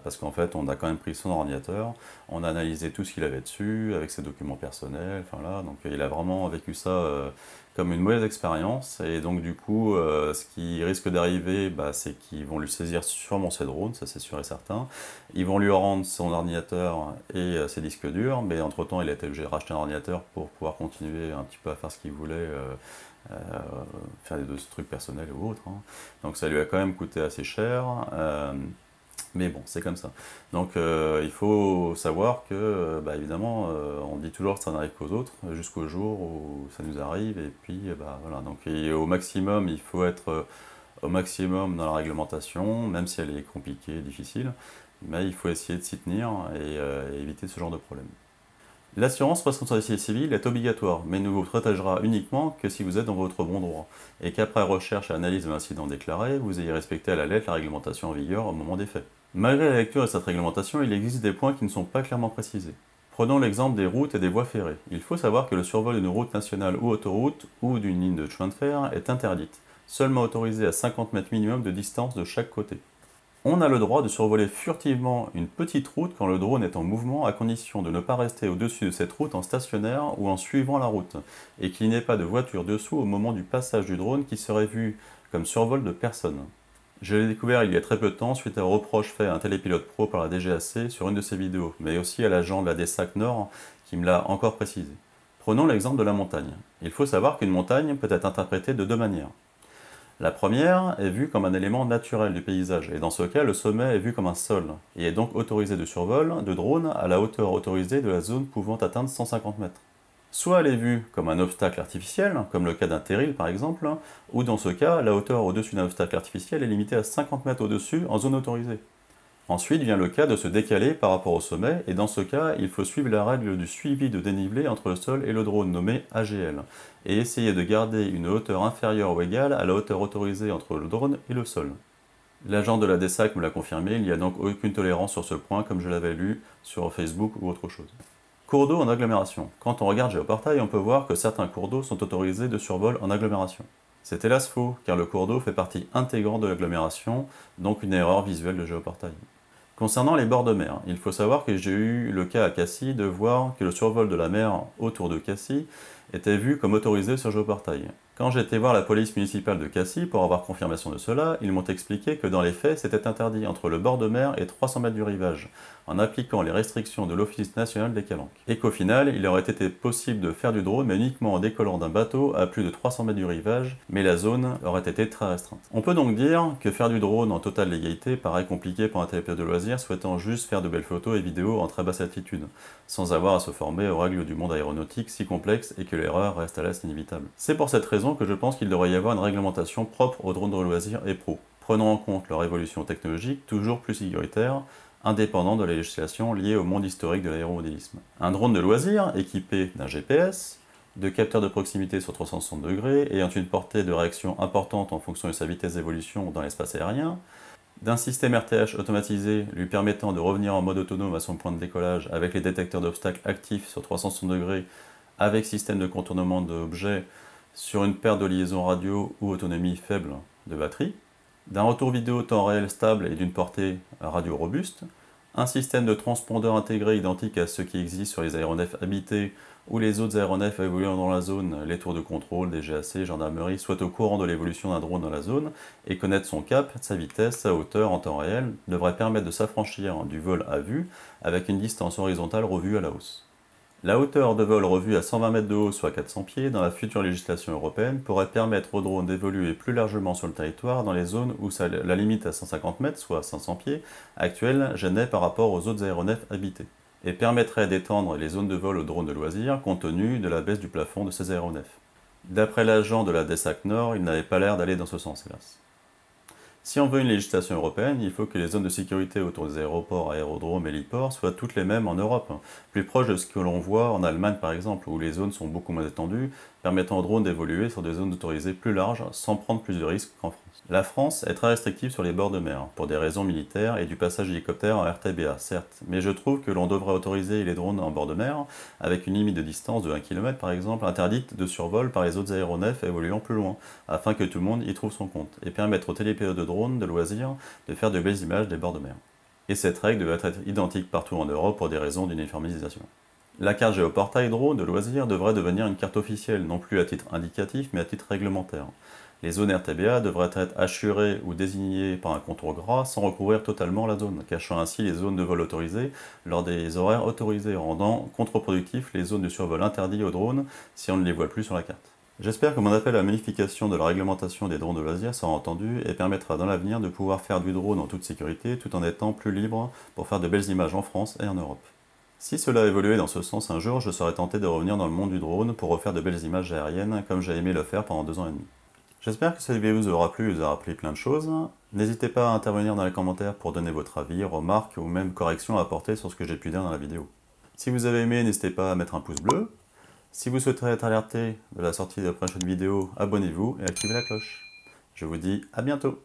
parce qu'en fait, on a quand même pris son ordinateur, on a analysé tout ce qu'il avait dessus, avec ses documents personnels, enfin là, donc il a vraiment vécu ça comme une mauvaise expérience, et donc du coup, ce qui risque d'arriver, c'est qu'ils vont lui saisir sûrement ses drones, ça c'est sûr et certain, ils vont lui rendre son ordinateur et ses disques durs, mais entre-temps, il a été obligé de racheter un ordinateur pour pouvoir continuer un petit peu à faire ce qu'il voulait, euh, faire des trucs personnels ou autres. Hein. Donc ça lui a quand même coûté assez cher. Mais bon, c'est comme ça. Donc il faut savoir que, évidemment, on dit toujours que ça n'arrive qu'aux autres, jusqu'au jour où ça nous arrive. Et puis, voilà. Donc au maximum, il faut être au maximum dans la réglementation, même si elle est compliquée et difficile. Mais il faut essayer de s'y tenir et éviter ce genre de problème. L'assurance responsabilité civile est obligatoire, mais ne vous protégera uniquement que si vous êtes dans votre bon droit, et qu'après recherche et analyse de l'incident déclaré, vous ayez respecté à la lettre la réglementation en vigueur au moment des faits. Malgré la lecture de cette réglementation, il existe des points qui ne sont pas clairement précisés. Prenons l'exemple des routes et des voies ferrées. Il faut savoir que le survol d'une route nationale ou autoroute ou d'une ligne de chemin de fer est interdite, seulement autorisé à 50 mètres minimum de distance de chaque côté. On a le droit de survoler furtivement une petite route quand le drone est en mouvement, à condition de ne pas rester au-dessus de cette route en stationnaire ou en suivant la route, et qu'il n'y ait pas de voiture dessous au moment du passage du drone qui serait vu comme survol de personne. Je l'ai découvert il y a très peu de temps suite à un reproche fait à un télépilote pro par la DGAC sur une de ses vidéos, mais aussi à l'agent de la DSAC Nord qui me l'a encore précisé. Prenons l'exemple de la montagne. Il faut savoir qu'une montagne peut être interprétée de deux manières. La première est vue comme un élément naturel du paysage, et dans ce cas, le sommet est vu comme un sol, et est donc autorisé de survol de drone à la hauteur autorisée de la zone pouvant atteindre 150 mètres. Soit elle est vue comme un obstacle artificiel, comme le cas d'un terril par exemple, ou dans ce cas, la hauteur au-dessus d'un obstacle artificiel est limitée à 50 mètres au-dessus en zone autorisée. Ensuite vient le cas de se décaler par rapport au sommet, et dans ce cas, il faut suivre la règle du suivi de dénivelé entre le sol et le drone, nommé AGL, et essayer de garder une hauteur inférieure ou égale à la hauteur autorisée entre le drone et le sol. L'agent de la DSAC me l'a confirmé, il n'y a donc aucune tolérance sur ce point, comme je l'avais lu sur Facebook ou autre chose. Cours d'eau en agglomération. Quand on regarde Géoportail, on peut voir que certains cours d'eau sont autorisés de survol en agglomération. C'est hélas faux, car le cours d'eau fait partie intégrante de l'agglomération, donc une erreur visuelle de Géoportail. Concernant les bords de mer, il faut savoir que j'ai eu le cas à Cassis de voir que le survol de la mer autour de Cassis était vu comme autorisé sur Géoportail. Quand j'ai été voir la police municipale de Cassis pour avoir confirmation de cela, ils m'ont expliqué que dans les faits, c'était interdit entre le bord de mer et 300 mètres du rivage, en appliquant les restrictions de l'Office national des calanques. Et qu'au final, il aurait été possible de faire du drone, mais uniquement en décollant d'un bateau à plus de 300 mètres du rivage, mais la zone aurait été très restreinte. On peut donc dire que faire du drone en totale légalité paraît compliqué pour un télépilote de loisirs souhaitant juste faire de belles photos et vidéos en très basse altitude, sans avoir à se former aux règles du monde aéronautique si complexes et que l'erreur reste à l'est inévitable. C'est pour cette raison que je pense qu'il devrait y avoir une réglementation propre aux drones de loisirs et pro, prenant en compte leur évolution technologique toujours plus sécuritaire, indépendant de la législation liée au monde historique de l'aéromodélisme. Un drone de loisir équipé d'un GPS, de capteurs de proximité sur 360 degrés ayant une portée de réaction importante en fonction de sa vitesse d'évolution dans l'espace aérien, d'un système RTH automatisé lui permettant de revenir en mode autonome à son point de décollage avec les détecteurs d'obstacles actifs sur 360 degrés avec système de contournement d'objets sur une paire de liaisons radio ou autonomie faible de batterie, d'un retour vidéo temps réel stable et d'une portée radio robuste, un système de transpondeur intégré identique à ceux qui existent sur les aéronefs habités ou les autres aéronefs évoluant dans la zone, les tours de contrôle, des GAC, gendarmerie, soit au courant de l'évolution d'un drone dans la zone, et connaître son cap, sa vitesse, sa hauteur en temps réel, devrait permettre de s'affranchir du vol à vue avec une distance horizontale revue à la hausse. La hauteur de vol revue à 120 mètres de haut, soit 400 pieds, dans la future législation européenne, pourrait permettre aux drones d'évoluer plus largement sur le territoire dans les zones où la limite à 150 mètres, soit 500 pieds, actuelle gênait par rapport aux autres aéronefs habités, et permettrait d'étendre les zones de vol aux drones de loisirs compte tenu de la baisse du plafond de ces aéronefs. D'après l'agent de la DESAC Nord, il n'avait pas l'air d'aller dans ce sens, hélas. Si on veut une législation européenne, il faut que les zones de sécurité autour des aéroports, aérodromes et heliports soient toutes les mêmes en Europe, plus proches de ce que l'on voit en Allemagne par exemple, où les zones sont beaucoup moins étendues, permettant aux drones d'évoluer sur des zones autorisées plus larges sans prendre plus de risques qu'en France. La France est très restrictive sur les bords de mer, pour des raisons militaires et du passage hélicoptère en RTBA, certes, mais je trouve que l'on devrait autoriser les drones en bord de mer, avec une limite de distance de 1 km par exemple, interdite de survol par les autres aéronefs évoluant plus loin, afin que tout le monde y trouve son compte, et permettre aux télépilotes de drones de loisirs de faire de belles images des bords de mer. Et cette règle devrait être identique partout en Europe pour des raisons d'uniformisation. La carte géoportail drone de loisirs devrait devenir une carte officielle, non plus à titre indicatif, mais à titre réglementaire. Les zones RTBA devraient être assurées ou désignées par un contour gras sans recouvrir totalement la zone, cachant ainsi les zones de vol autorisées lors des horaires autorisés, rendant contre-productif les zones de survol interdites aux drones si on ne les voit plus sur la carte. J'espère que mon appel à la modification de la réglementation des drones de loisirs sera entendu et permettra dans l'avenir de pouvoir faire du drone en toute sécurité tout en étant plus libre pour faire de belles images en France et en Europe. Si cela a évolué dans ce sens un jour, je serais tenté de revenir dans le monde du drone pour refaire de belles images aériennes comme j'ai aimé le faire pendant 2 ans et demi. J'espère que cette vidéo vous aura plu et vous aura appris plein de choses. N'hésitez pas à intervenir dans les commentaires pour donner votre avis, remarques ou même corrections à apporter sur ce que j'ai pu dire dans la vidéo. Si vous avez aimé, n'hésitez pas à mettre un pouce bleu. Si vous souhaiterez être alerté de la sortie de la prochaine vidéo, abonnez-vous et activez la cloche. Je vous dis à bientôt.